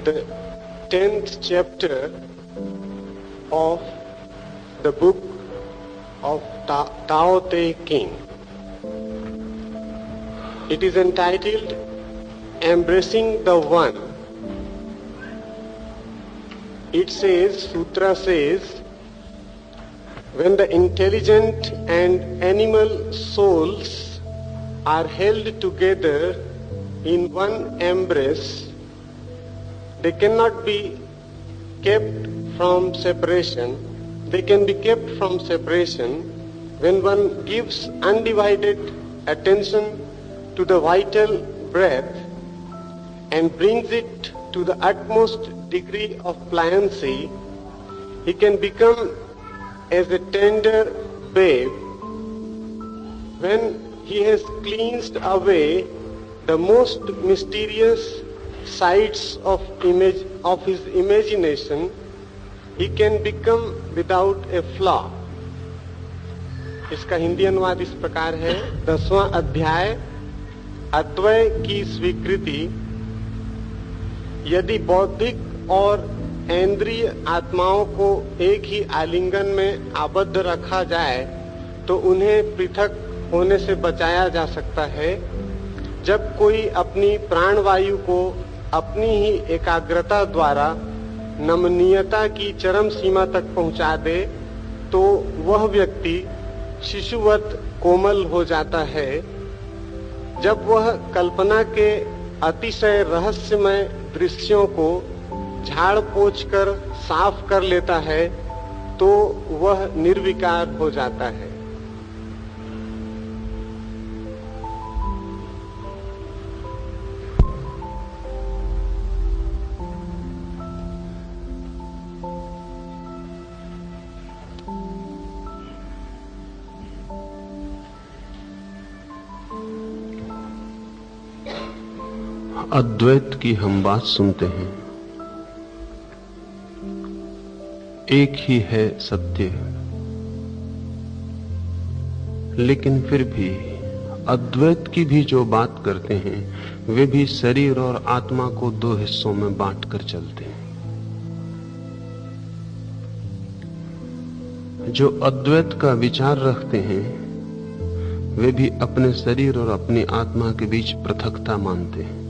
the 10th chapter of the book of Tao Te Ching. It is entitled Embracing the One. It says, Sutra says, when the intelligent and animal souls are held together in one embrace, they cannot be kept from separation. They can be kept from separation when one gives undivided attention to the vital breath and brings it to the utmost degree of pliancy. He can become as a tender babe when he has cleansed away the most mysterious sides of his imagination. He can become without a flaw. इसका हिंदी अनुवाद इस प्रकार है। 10वां अध्याय अद्वय की स्वीकृति। यदि बौद्धिक और इंद्रिय आत्माओं को एक ही आलिंगन में आबद्ध रखा जाए तो उन्हें पृथक होने से बचाया जा सकता है। जब कोई अपनी प्राणवायु को अपनी ही एकाग्रता द्वारा नमनीयता की चरम सीमा तक पहुंचा दे तो वह व्यक्ति शिशुवत कोमल हो जाता है। जब वह कल्पना के अतिशय रहस्यमय दृश्यों को झाड़ पोंछ कर साफ कर लेता है तो वह निर्विकार हो जाता है। अद्वैत की हम बात सुनते हैं। एक ही है सत्य, लेकिन फिर भी अद्वैत की भी जो बात करते हैं वे भी शरीर और आत्मा को दो हिस्सों में बांटकर चलते हैं। जो अद्वैत का विचार रखते हैं वे भी अपने शरीर और अपनी आत्मा के बीच पृथकता मानते हैं।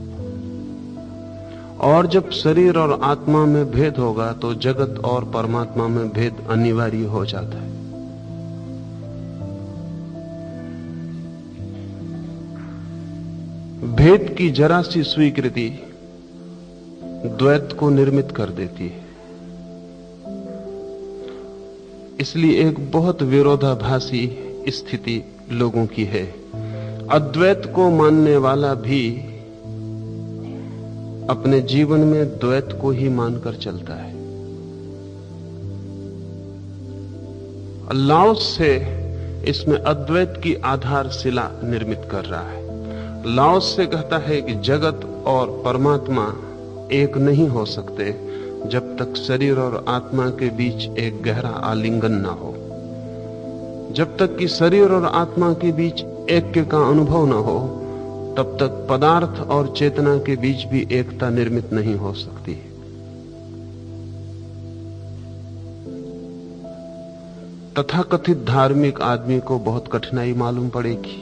और जब शरीर और आत्मा में भेद होगा तो जगत और परमात्मा में भेद अनिवार्य हो जाता है। भेद की जरा सी स्वीकृति द्वैत को निर्मित कर देती है। इसलिए एक बहुत विरोधाभासी स्थिति लोगों की है। अद्वैत को मानने वाला भी अपने जीवन में द्वैत को ही मानकर चलता है। लाओस से इसमें अद्वैत की आधारशिला निर्मित कर रहा है। लाओस से कहता है कि जगत और परमात्मा एक नहीं हो सकते जब तक शरीर और आत्मा के बीच एक गहरा आलिंगन ना हो, जब तक कि शरीर और आत्मा के बीच ऐक्य का अनुभव ना हो, तब तक पदार्थ और चेतना के बीच भी एकता निर्मित नहीं हो सकती। तथाकथित धार्मिक आदमी को बहुत कठिनाई मालूम पड़ेगी,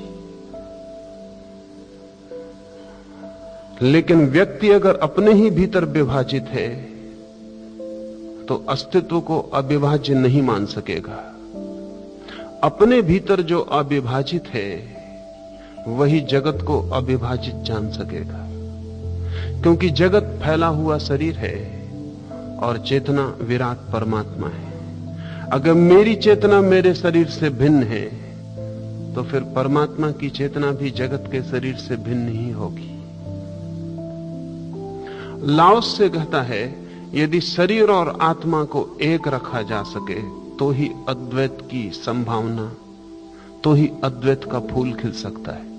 लेकिन व्यक्ति अगर अपने ही भीतर विभाजित है तो अस्तित्व को अविभाज्य नहीं मान सकेगा। अपने भीतर जो अविभाजित है वही जगत को अविभाजित जान सकेगा, क्योंकि जगत फैला हुआ शरीर है और चेतना विराट परमात्मा है। अगर मेरी चेतना मेरे शरीर से भिन्न है तो फिर परमात्मा की चेतना भी जगत के शरीर से भिन्न ही होगी। लाओस से कहता है यदि शरीर और आत्मा को एक रखा जा सके तो ही अद्वैत की संभावना, तो ही अद्वैत का फूल खिल सकता है।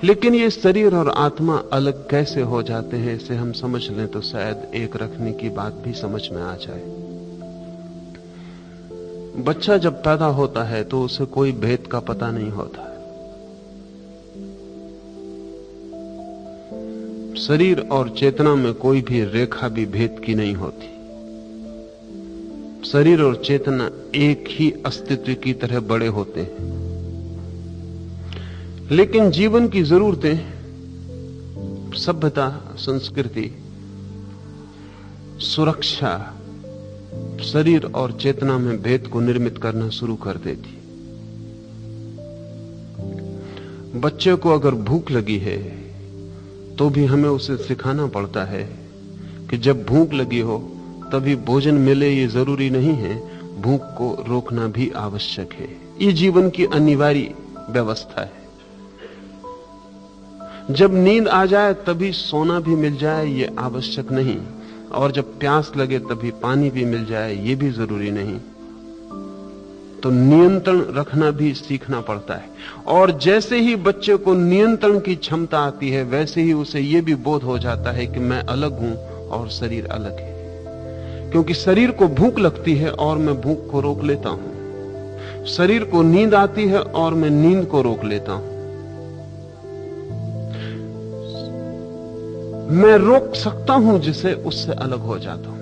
लेकिन ये शरीर और आत्मा अलग कैसे हो जाते हैं इसे हम समझ लें तो शायद एक रखने की बात भी समझ में आ जाए। बच्चा जब पैदा होता है तो उसे कोई भेद का पता नहीं होता है। शरीर और चेतना में कोई भी रेखा भी भेद की नहीं होती। शरीर और चेतना एक ही अस्तित्व की तरह बड़े होते हैं, लेकिन जीवन की जरूरतें, सभ्यता, संस्कृति, सुरक्षा शरीर और चेतना में भेद को निर्मित करना शुरू कर देती। बच्चे को अगर भूख लगी है तो भी हमें उसे सिखाना पड़ता है कि जब भूख लगी हो तभी भोजन मिले, ये जरूरी नहीं है, भूख को रोकना भी आवश्यक है। ये जीवन की अनिवार्य व्यवस्था है। जब नींद आ जाए तभी सोना भी मिल जाए, ये आवश्यक नहीं, और जब प्यास लगे तभी पानी भी मिल जाए, ये भी जरूरी नहीं। तो नियंत्रण रखना भी सीखना पड़ता है। और जैसे ही बच्चे को नियंत्रण की क्षमता आती है, वैसे ही उसे यह भी बोध हो जाता है कि मैं अलग हूं और शरीर अलग है। क्योंकि शरीर को भूख लगती है और मैं भूख को रोक लेता हूं, शरीर को नींद आती है और मैं नींद को रोक लेता हूं। मैं रोक सकता हूं जिसे, उससे अलग हो जाता हूं।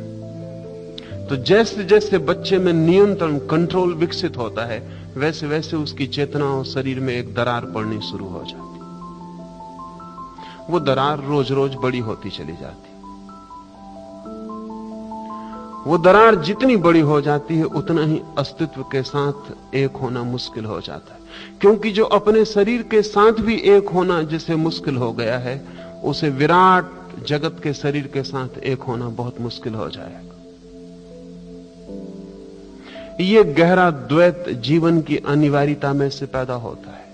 तो जैसे जैसे बच्चे में नियंत्रण, कंट्रोल विकसित होता है, वैसे वैसे उसकी चेतना और शरीर में एक दरार पड़नी शुरू हो जाती। वो दरार रोज रोज बड़ी होती चली जाती। वो दरार जितनी बड़ी हो जाती है, उतना ही अस्तित्व के साथ एक होना मुश्किल हो जाता है। क्योंकि जो अपने शरीर के साथ भी एक होना जिसे मुश्किल हो गया है, उसे विराट जगत के शरीर के साथ एक होना बहुत मुश्किल हो जाएगा। यह गहरा द्वैत जीवन की अनिवार्यता में से पैदा होता है।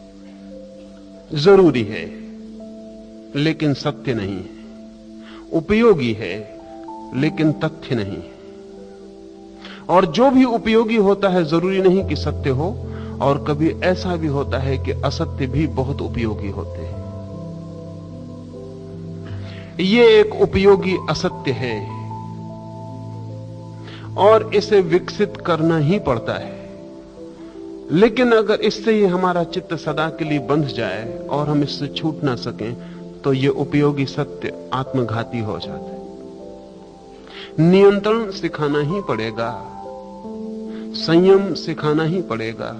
जरूरी है लेकिन सत्य नहीं है, उपयोगी है लेकिन तथ्य नहीं है। और जो भी उपयोगी होता है जरूरी नहीं कि सत्य हो, और कभी ऐसा भी होता है कि असत्य भी बहुत उपयोगी होते हैं। ये एक उपयोगी असत्य है और इसे विकसित करना ही पड़ता है। लेकिन अगर इससे ही हमारा चित्त सदा के लिए बंध जाए और हम इससे छूट ना सकें, तो ये उपयोगी सत्य आत्मघाती हो जाता है। नियंत्रण सिखाना ही पड़ेगा, संयम सिखाना ही पड़ेगा।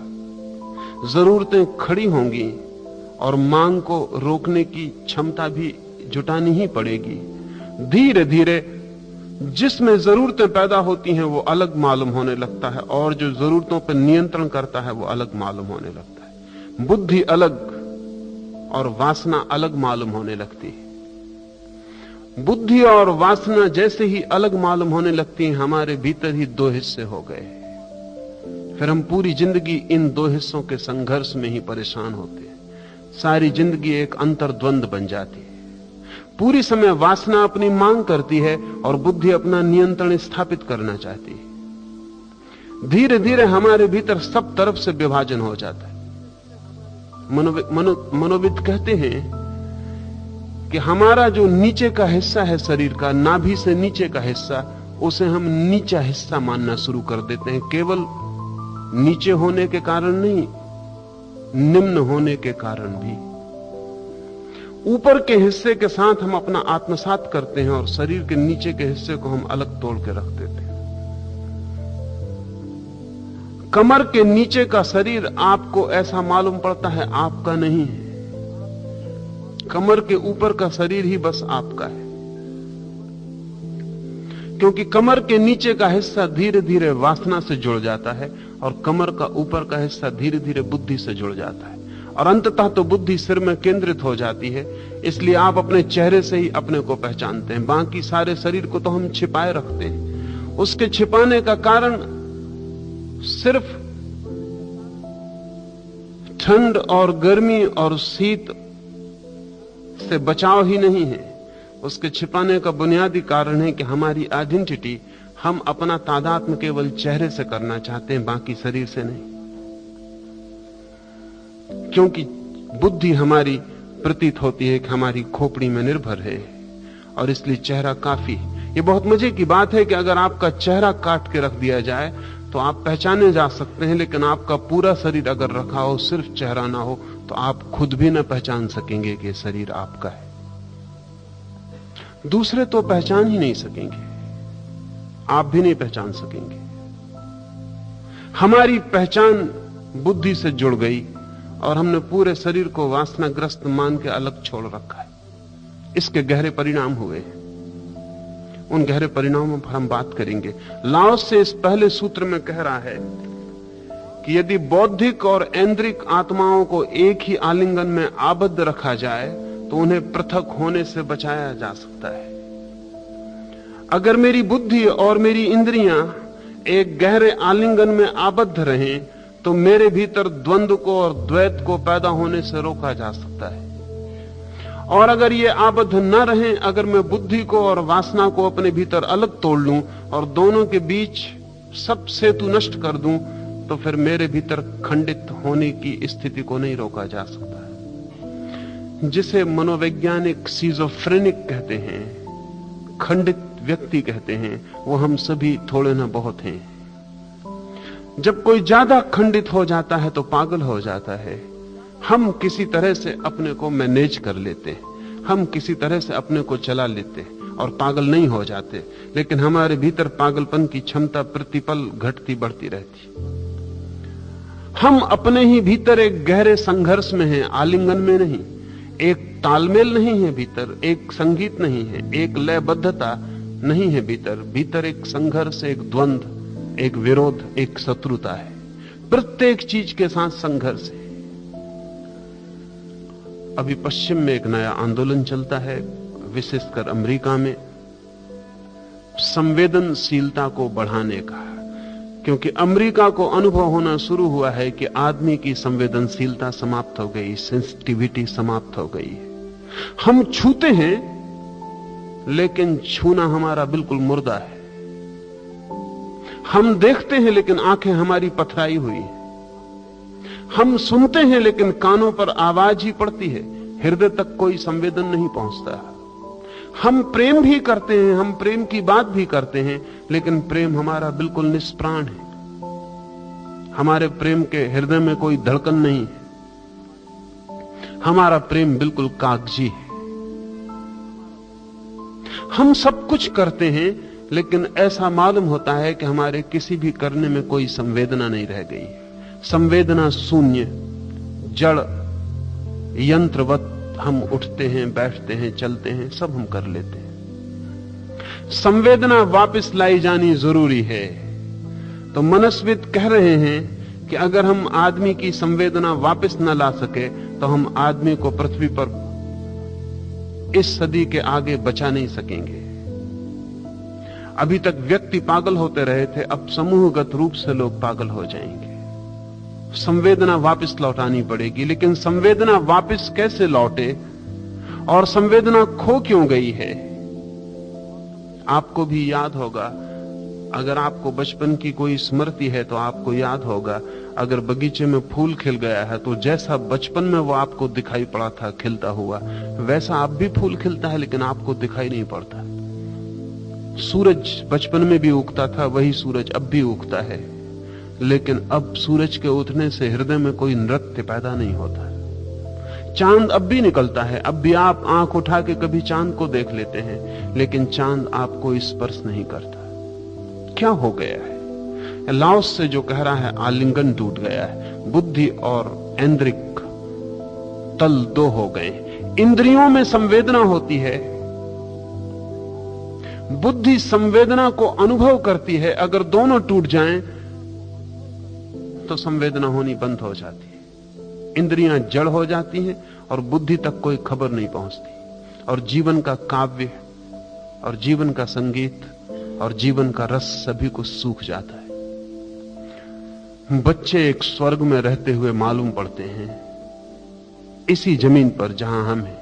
जरूरतें खड़ी होंगी और मांग को रोकने की क्षमता भी जुटानी ही पड़ेगी। धीरे धीरे जिसमें जरूरतें पैदा होती हैं वो अलग मालूम होने लगता है, और जो जरूरतों पर नियंत्रण करता है वो अलग मालूम होने लगता है। बुद्धि अलग और वासना अलग मालूम होने लगती है। बुद्धि और वासना जैसे ही अलग मालूम होने लगती हैं, हमारे भीतर ही दो हिस्से हो गए। फिर हम पूरी जिंदगी इन दो हिस्सों के संघर्ष में ही परेशान होते हैं। सारी जिंदगी एक अंतर्द्वंद बन जाती है। पूरी समय वासना अपनी मांग करती है और बुद्धि अपना नियंत्रण स्थापित करना चाहती है। धीरे धीरे हमारे भीतर सब तरफ से विभाजन हो जाता है। मनोविद कहते हैं कि हमारा जो नीचे का हिस्सा है शरीर का, नाभि से नीचे का हिस्सा, उसे हम नीचा हिस्सा मानना शुरू कर देते हैं। केवल नीचे होने के कारण नहीं, निम्न होने के कारण भी। ऊपर के हिस्से के साथ हम अपना आत्मसात करते हैं और शरीर के नीचे के हिस्से को हम अलग तोड़ के रख देते हैं। कमर के नीचे का शरीर आपको ऐसा मालूम पड़ता है आपका नहीं है। कमर के ऊपर का शरीर ही बस आपका है, क्योंकि कमर के नीचे का हिस्सा धीरे धीरे वासना से जुड़ जाता है और कमर का ऊपर का हिस्सा धीरे धीरे बुद्धि से जुड़ जाता है, और अंततः तो बुद्धि सिर में केंद्रित हो जाती है। इसलिए आप अपने चेहरे से ही अपने को पहचानते हैं। बाकी सारे शरीर को तो हम छिपाए रखते हैं। उसके छिपाने का कारण सिर्फ ठंड और गर्मी और शीत से बचाव ही नहीं है। उसके छिपाने का बुनियादी कारण है कि हमारी आइडेंटिटी, हम अपना तादात्म्य केवल चेहरे से करना चाहते हैं, बाकी शरीर से नहीं। क्योंकि बुद्धि हमारी प्रतीत होती है कि हमारी खोपड़ी में निर्भर है, और इसलिए चेहरा काफी। ये बहुत मजे की बात है कि अगर आपका चेहरा काट के रख दिया जाए तो आप पहचाने जा सकते हैं, लेकिन आपका पूरा शरीर अगर रखा हो, सिर्फ चेहरा ना हो, तो आप खुद भी ना पहचान सकेंगे कि शरीर आपका है। दूसरे तो पहचान ही नहीं सकेंगे, आप भी नहीं पहचान सकेंगे। हमारी पहचान बुद्धि से जुड़ गई और हमने पूरे शरीर को वासनाग्रस्त मान के अलग छोड़ रखा है। इसके गहरे परिणाम हुए हैं, उन गहरे परिणामों पर हम बात करेंगे। लाओस से इस पहले सूत्र में कह रहा है कि यदि बौद्धिक और ऐन्द्रिक आत्माओं को एक ही आलिंगन में आबद्ध रखा जाए तो उन्हें पृथक होने से बचाया जा सकता है। अगर मेरी बुद्धि और मेरी इंद्रियां एक गहरे आलिंगन में आबद्ध रहें तो मेरे भीतर द्वंद्व को और द्वैत को पैदा होने से रोका जा सकता है। और अगर ये आबद्ध न रहें, अगर मैं बुद्धि को और वासना को अपने भीतर अलग तोड़ लूं और दोनों के बीच सब सेतु नष्ट कर दूं, तो फिर मेरे भीतर खंडित होने की स्थिति को नहीं रोका जा सकता है। जिसे मनोवैज्ञानिक सिजोफ्रेनिक कहते हैं, खंडित व्यक्ति कहते हैं, वो हम सभी थोड़े ना बहुत हैं। जब कोई ज्यादा खंडित हो जाता है तो पागल हो जाता है। हम किसी तरह से अपने को मैनेज कर लेते हैं, हम किसी तरह से अपने को चला लेते हैं और पागल नहीं हो जाते, लेकिन हमारे भीतर पागलपन की क्षमता प्रतिपल घटती बढ़ती रहती। हम अपने ही भीतर एक गहरे संघर्ष में हैं, आलिंगन में नहीं। एक तालमेल नहीं है भीतर, एक संगीत नहीं है, एक लयबद्धता नहीं है भीतर। भीतर एक संघर्ष, एक द्वंद्व, एक विरोध, एक शत्रुता है। प्रत्येक चीज के साथ संघर्ष है। अभी पश्चिम में एक नया आंदोलन चलता है, विशेषकर अमेरिका में, संवेदनशीलता को बढ़ाने का। क्योंकि अमेरिका को अनुभव होना शुरू हुआ है कि आदमी की संवेदनशीलता समाप्त हो गई, सेंसिटिविटी समाप्त हो गई है। हम छूते हैं लेकिन छूना हमारा बिल्कुल मुर्दा है। हम देखते हैं लेकिन आंखें हमारी पथराई हुई है। हम सुनते हैं लेकिन कानों पर आवाज ही पड़ती है, हृदय तक कोई संवेदन नहीं पहुंचता। हम प्रेम भी करते हैं, हम प्रेम की बात भी करते हैं, लेकिन प्रेम हमारा बिल्कुल निष्प्राण है। हमारे प्रेम के हृदय में कोई धड़कन नहीं है। हमारा प्रेम बिल्कुल कागजी है। हम सब कुछ करते हैं लेकिन ऐसा मालूम होता है कि हमारे किसी भी करने में कोई संवेदना नहीं रह गई। संवेदना शून्य, जड़, यंत्रवत हम उठते हैं, बैठते हैं, चलते हैं, सब हम कर लेते हैं। संवेदना वापस लाई जानी जरूरी है। तो मनस्विद कह रहे हैं कि अगर हम आदमी की संवेदना वापस न ला सके तो हम आदमी को पृथ्वी पर इस सदी के आगे बचा नहीं सकेंगे। अभी तक व्यक्ति पागल होते रहे थे, अब समूहगत रूप से लोग पागल हो जाएंगे। संवेदना वापस लौटानी पड़ेगी, लेकिन संवेदना वापस कैसे लौटे और संवेदना खो क्यों गई है? आपको भी याद होगा, अगर आपको बचपन की कोई स्मृति है तो आपको याद होगा, अगर बगीचे में फूल खिल गया है तो जैसा बचपन में वो आपको दिखाई पड़ा था खिलता हुआ, वैसा अब भी फूल खिलता है लेकिन आपको दिखाई नहीं पड़ता। सूरज बचपन में भी उगता था, वही सूरज अब भी उगता है, लेकिन अब सूरज के उठने से हृदय में कोई नृत्य पैदा नहीं होता। चांद अब भी निकलता है, अब भी आप आंख उठा के कभी चांद को देख लेते हैं, लेकिन चांद आपको स्पर्श नहीं करता। क्या हो गया है? लाओस से जो कह रहा है आलिंगन टूट गया है, बुद्धि और ऐन्द्रिक तल दो हो गए। इंद्रियों में संवेदना होती है, बुद्धि संवेदना को अनुभव करती है। अगर दोनों टूट जाएं तो संवेदना होनी बंद हो जाती है, इंद्रियां जड़ हो जाती हैं और बुद्धि तक कोई खबर नहीं पहुंचती, और जीवन का काव्य और जीवन का संगीत और जीवन का रस सभी को सूख जाता है। बच्चे एक स्वर्ग में रहते हुए मालूम पड़ते हैं, इसी जमीन पर जहां हम हैं,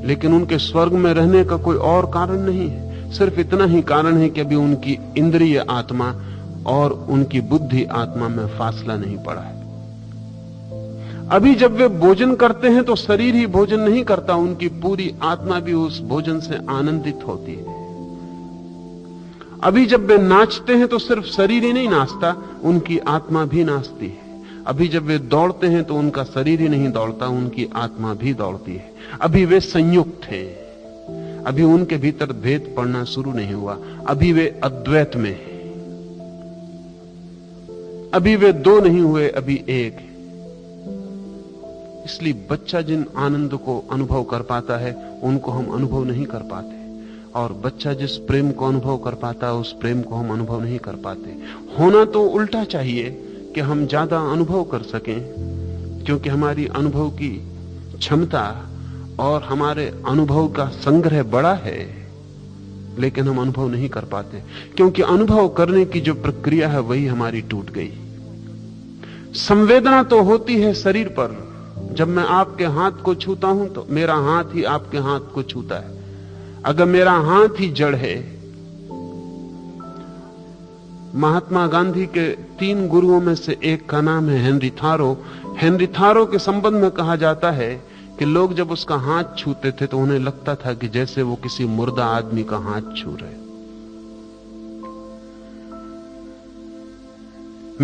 लेकिन उनके स्वर्ग में रहने का कोई और कारण नहीं है। सिर्फ इतना ही कारण है कि अभी उनकी इंद्रिय आत्मा और उनकी बुद्धि आत्मा में फासला नहीं पड़ा है। अभी जब वे भोजन करते हैं तो शरीर ही भोजन नहीं करता, उनकी पूरी आत्मा भी उस भोजन से आनंदित होती है। अभी जब वे नाचते हैं तो सिर्फ शरीर ही नहीं नाचता, उनकी आत्मा भी नाचती है। अभी जब वे दौड़ते हैं तो उनका शरीर ही नहीं दौड़ता, उनकी आत्मा भी दौड़ती है। अभी वे संयुक्त हैं, अभी उनके भीतर भेद पड़ना शुरू नहीं हुआ, अभी वे अद्वैत में हैं, अभी वे दो नहीं हुए, अभी एक है। इसलिए बच्चा जिन आनंद को अनुभव कर पाता है उनको हम अनुभव नहीं कर पाते, और बच्चा जिस प्रेम को अनुभव कर पाता है उस प्रेम को हम अनुभव नहीं कर पाते। होना तो उल्टा चाहिए कि हम ज्यादा अनुभव कर सकें, क्योंकि हमारी अनुभव की क्षमता और हमारे अनुभव का संग्रह बड़ा है, लेकिन हम अनुभव नहीं कर पाते, क्योंकि अनुभव करने की जो प्रक्रिया है वही हमारी टूट गई। संवेदना तो होती है शरीर पर। जब मैं आपके हाथ को छूता हूं तो मेरा हाथ ही आपके हाथ को छूता है। अगर मेरा हाथ ही जड़ है, महात्मा गांधी के 3 गुरुओं में से एक का नाम है हेनरी थारो। हेनरी थारो के संबंध में कहा जाता है कि लोग जब उसका हाथ छूते थे तो उन्हें लगता था कि जैसे वो किसी मुर्दा आदमी का हाथ छू रहे।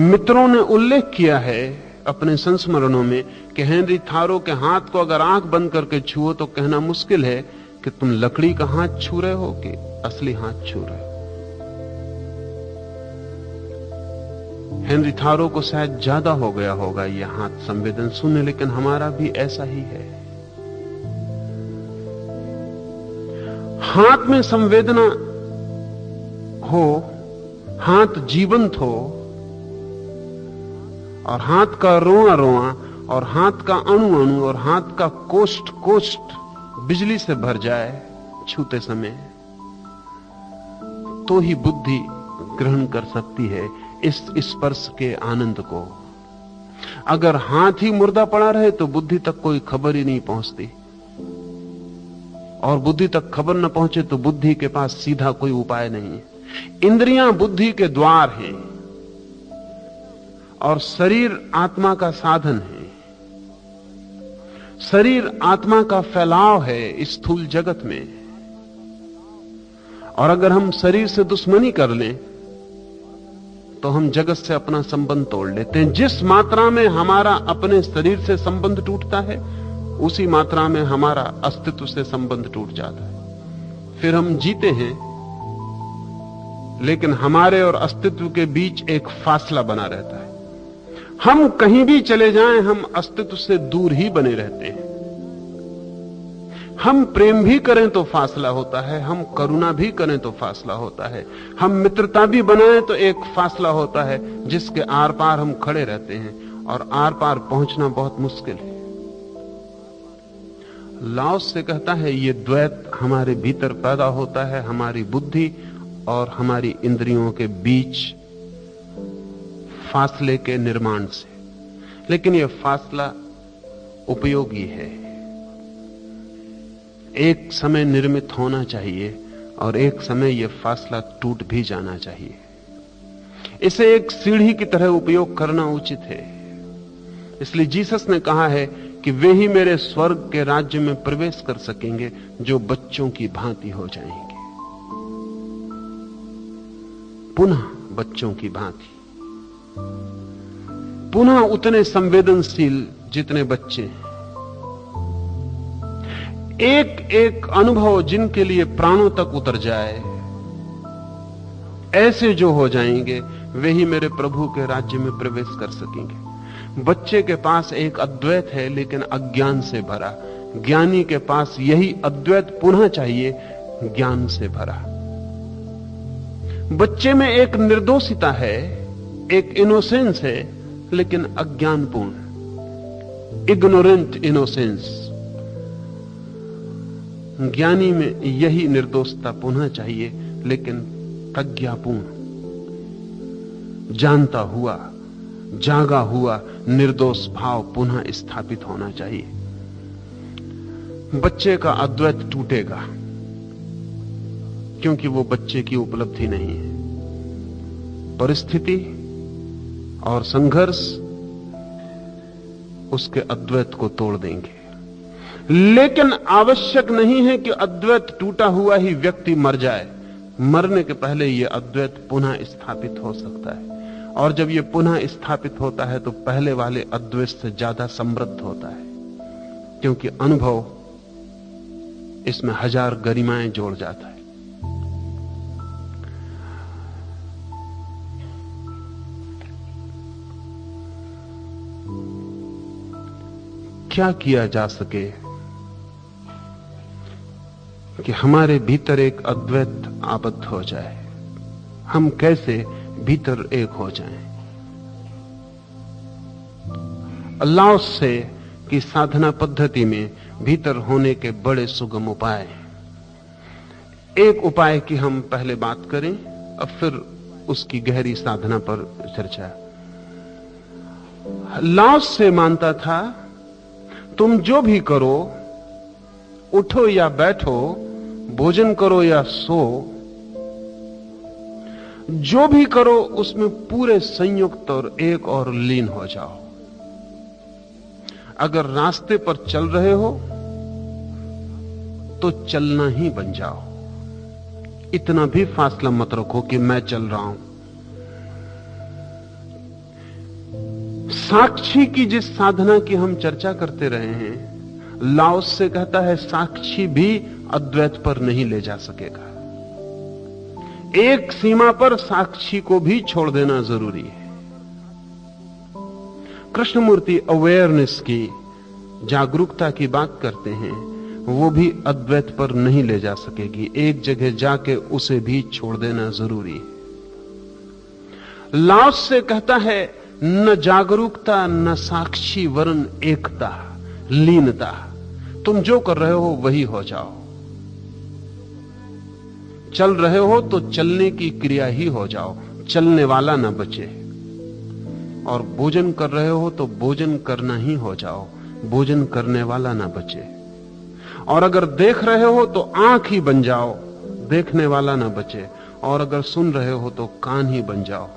मित्रों ने उल्लेख किया है अपने संस्मरणों में कि हेनरी थारो के हाथ को अगर आंख बंद करके छुओ तो कहना मुश्किल है कि तुम लकड़ी का हाथ छू रहे हो कि असली हाथ छू रहे हो। हेनरी थारो को शायद ज्यादा हो गया होगा यह हाथ संवेदन शून्य, लेकिन हमारा भी ऐसा ही है। हाथ में संवेदना हो, हाथ जीवंत हो, और हाथ का रोआ रोआ और हाथ का अणु अणु और हाथ का कोष्ठ कोष्ठ बिजली से भर जाए छूते समय, तो ही बुद्धि ग्रहण कर सकती है इस स्पर्श के आनंद को। अगर हाथ ही मुर्दा पड़ा रहे तो बुद्धि तक कोई खबर ही नहीं पहुंचती, और बुद्धि तक खबर न पहुंचे तो बुद्धि के पास सीधा कोई उपाय नहीं है। इंद्रियां बुद्धि के द्वार हैं और शरीर आत्मा का साधन है। शरीर आत्मा का फैलाव है स्थूल जगत में, और अगर हम शरीर से दुश्मनी कर लें तो हम जगत से अपना संबंध तोड़ लेते हैं। जिस मात्रा में हमारा अपने शरीर से संबंध टूटता है उसी मात्रा में हमारा अस्तित्व से संबंध टूट जाता है। फिर हम जीते हैं, लेकिन हमारे और अस्तित्व के बीच एक फासला बना रहता है। हम कहीं भी चले जाएं, हम अस्तित्व से दूर ही बने रहते हैं। हम प्रेम भी करें तो फासला होता है, हम करुणा भी करें तो फासला होता है, हम मित्रता भी बनाएं तो एक फासला होता है जिसके आर पार हम खड़े रहते हैं, और आर पार पहुंचना बहुत मुश्किल है। लाओस से कहता है ये द्वैत हमारे भीतर पैदा होता है हमारी बुद्धि और हमारी इंद्रियों के बीच फासले के निर्माण से, लेकिन यह फासला उपयोगी है। एक समय निर्मित होना चाहिए और एक समय यह फासला टूट भी जाना चाहिए। इसे एक सीढ़ी की तरह उपयोग करना उचित है। इसलिए जीसस ने कहा है कि वे ही मेरे स्वर्ग के राज्य में प्रवेश कर सकेंगे जो बच्चों की भांति हो जाएंगे, पुनः बच्चों की भांति, पुनः उतने संवेदनशील जितने बच्चे हैं। एक एक अनुभव जिनके लिए प्राणों तक उतर जाए, ऐसे जो हो जाएंगे वे ही मेरे प्रभु के राज्य में प्रवेश कर सकेंगे। बच्चे के पास एक अद्वैत है लेकिन अज्ञान से भरा, ज्ञानी के पास यही अद्वैत पुनः चाहिए ज्ञान से भरा। बच्चे में एक निर्दोषिता है, एक इनोसेंस है, लेकिन अज्ञानपूर्ण, इग्नोरेंट इनोसेंस। ज्ञानी में यही निर्दोषता पुनः चाहिए, लेकिन प्रज्ञापूर्ण, जानता हुआ, जागा हुआ निर्दोष भाव पुनः स्थापित होना चाहिए। बच्चे का अद्वैत टूटेगा क्योंकि वो बच्चे की उपलब्धि नहीं है। परिस्थिति और संघर्ष उसके अद्वैत को तोड़ देंगे, लेकिन आवश्यक नहीं है कि अद्वैत टूटा हुआ ही व्यक्ति मर जाए। मरने के पहले यह अद्वैत पुनः स्थापित हो सकता है, और जब ये पुनः स्थापित होता है तो पहले वाले अद्वैत से ज्यादा समृद्ध होता है, क्योंकि अनुभव इसमें हजार गरिमाएं जोड़ जाता है। क्या किया जा सके कि हमारे भीतर एक अद्वैत आबद्ध हो जाए? हम कैसे भीतर एक हो जाएं? अल्लाह से की साधना पद्धति में भीतर होने के बड़े सुगम उपाय। एक उपाय की हम पहले बात करें, अब फिर उसकी गहरी साधना पर चर्चा। लाओस से मानता था तुम जो भी करो, उठो या बैठो, भोजन करो या सो, जो भी करो उसमें पूरे संयुक्त और एक और लीन हो जाओ। अगर रास्ते पर चल रहे हो तो चलना ही बन जाओ। इतना भी फासला मत रखो कि मैं चल रहा हूं। साक्षी की जिस साधना की हम चर्चा करते रहे हैं, लाओस से कहता है साक्षी भी अद्वैत पर नहीं ले जा सकेगा। एक सीमा पर साक्षी को भी छोड़ देना जरूरी है। कृष्णमूर्ति अवेयरनेस की, जागरूकता की बात करते हैं, वो भी अद्वैत पर नहीं ले जा सकेगी। एक जगह जाके उसे भी छोड़ देना जरूरी है। लाओस से कहता है न जागरूकता न साक्षी वरन एकता, लीनता। तुम जो कर रहे हो वही हो जाओ। चल रहे हो तो चलने की क्रिया ही हो जाओ, चलने वाला ना बचे। और भोजन कर रहे हो तो भोजन करना ही हो जाओ, भोजन करने वाला ना बचे। और अगर देख रहे हो तो आंख ही बन जाओ, देखने वाला ना बचे। और अगर सुन रहे हो तो कान ही बन जाओ।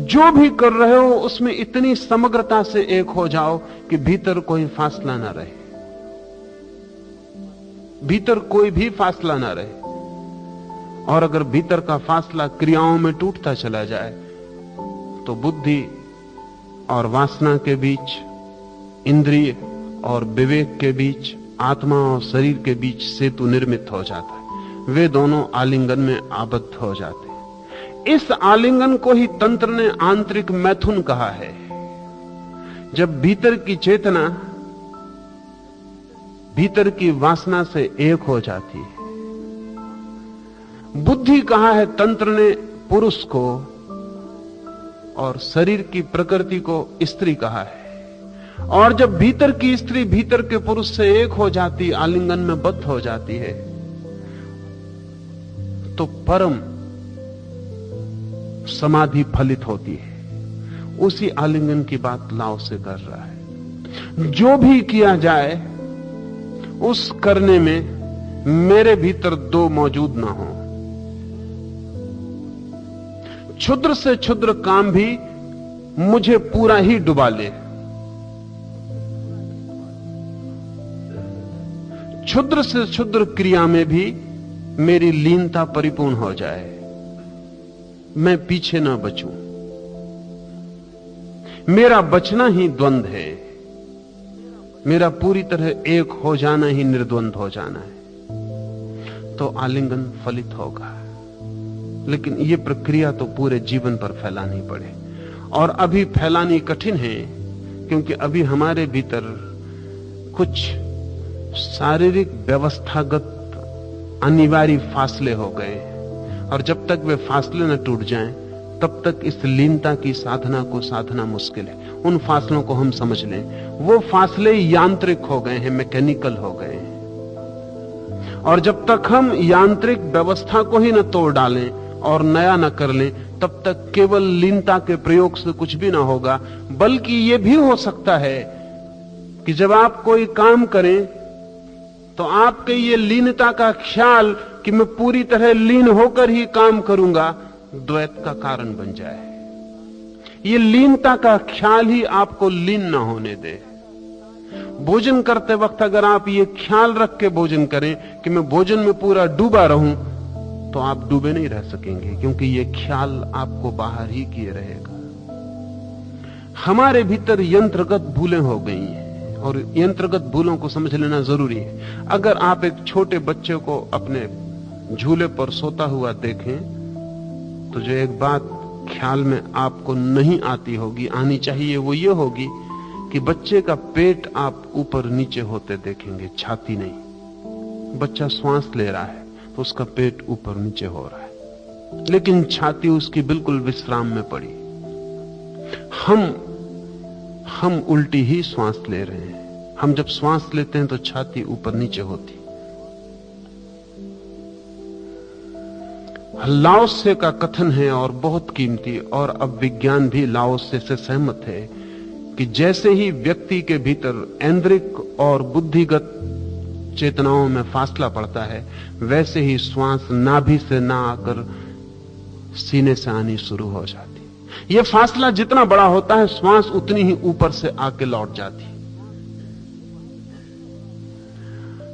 जो भी कर रहे हो उसमें इतनी समग्रता से एक हो जाओ कि भीतर कोई फासला ना रहे, भीतर कोई भी फासला ना रहे। और अगर भीतर का फासला क्रियाओं में टूटता चला जाए तो बुद्धि और वासना के बीच, इंद्रिय और विवेक के बीच, आत्मा और शरीर के बीच सेतु निर्मित हो जाता है। वे दोनों आलिंगन में आबद्ध हो जाते हैं। इस आलिंगन को ही तंत्र ने आंतरिक मैथुन कहा है। जब भीतर की चेतना भीतर की वासना से एक हो जाती है। बुद्धि कहा है तंत्र ने पुरुष को, और शरीर की प्रकृति को स्त्री कहा है। और जब भीतर की स्त्री भीतर के पुरुष से एक हो जाती, आलिंगन में बद्ध हो जाती है, तो परम समाधि फलित होती है। उसी आलिंगन की बात लाओस से कर रहा है। जो भी किया जाए उस करने में मेरे भीतर दो मौजूद ना हो। क्षुद्र से क्षुद्र काम भी मुझे पूरा ही डुबा ले। क्षुद्र से क्षुद्र क्रिया में भी मेरी लीनता परिपूर्ण हो जाए, मैं पीछे ना बचूं। मेरा बचना ही द्वंद है, मेरा पूरी तरह एक हो जाना ही निर्द्वंद हो जाना है। तो आलिंगन फलित होगा। लेकिन यह प्रक्रिया तो पूरे जीवन पर फैलानी पड़े। और अभी फैलानी कठिन है, क्योंकि अभी हमारे भीतर कुछ शारीरिक व्यवस्थागत अनिवार्य फासले हो गए। और जब तक वे फासले न टूट जाएं, तब तक इस लीनता की साधना को साधना मुश्किल है। उन फासलों को हम समझ लें, वो फासले यांत्रिक हो गए हैं, मैकेनिकल हो गए हैं। और जब तक हम यांत्रिक व्यवस्था को ही न तोड़ डालें और नया न कर लें, तब तक केवल लीनता के प्रयोग से कुछ भी ना होगा। बल्कि यह भी हो सकता है कि जब आप कोई काम करें तो आपके ये लीनता का ख्याल कि मैं पूरी तरह लीन होकर ही काम करूंगा, द्वैत का कारण बन जाए। ये लीनता का ख्याल ही आपको लीन ना होने दे। भोजन करते वक्त अगर आप ये ख्याल रख के भोजन करें कि मैं भोजन में पूरा डूबा रहूं, तो आप डूबे नहीं रह सकेंगे, क्योंकि ये ख्याल आपको बाहर ही किए रहेगा। हमारे भीतर यंत्रगत भूलें हो गई हैं, और यंत्रगत भूलों को समझ लेना जरूरी है। अगर आप एक छोटे बच्चे को अपने झूले पर सोता हुआ देखें, तो जो एक बात ख्याल में आपको नहीं आती होगी, आनी चाहिए, वो ये होगी कि बच्चे का पेट आप ऊपर नीचे होते देखेंगे, छाती नहीं। बच्चा श्वास ले रहा है तो उसका पेट ऊपर नीचे हो रहा है, लेकिन छाती उसकी बिल्कुल विश्राम में पड़ी। हम उल्टी ही श्वास ले रहे हैं। हम जब श्वास लेते हैं तो छाती ऊपर नीचे होती। लाओत्से का कथन है, और बहुत कीमती, और अब विज्ञान भी लाओत्से से सहमत है, कि जैसे ही व्यक्ति के भीतर ऐन्द्रिक और बुद्धिगत चेतनाओं में फासला पड़ता है, वैसे ही श्वास नाभि से ना आकर सीने से आनी शुरू हो जाती। यह फासला जितना बड़ा होता है, श्वास उतनी ही ऊपर से आके लौट जाती।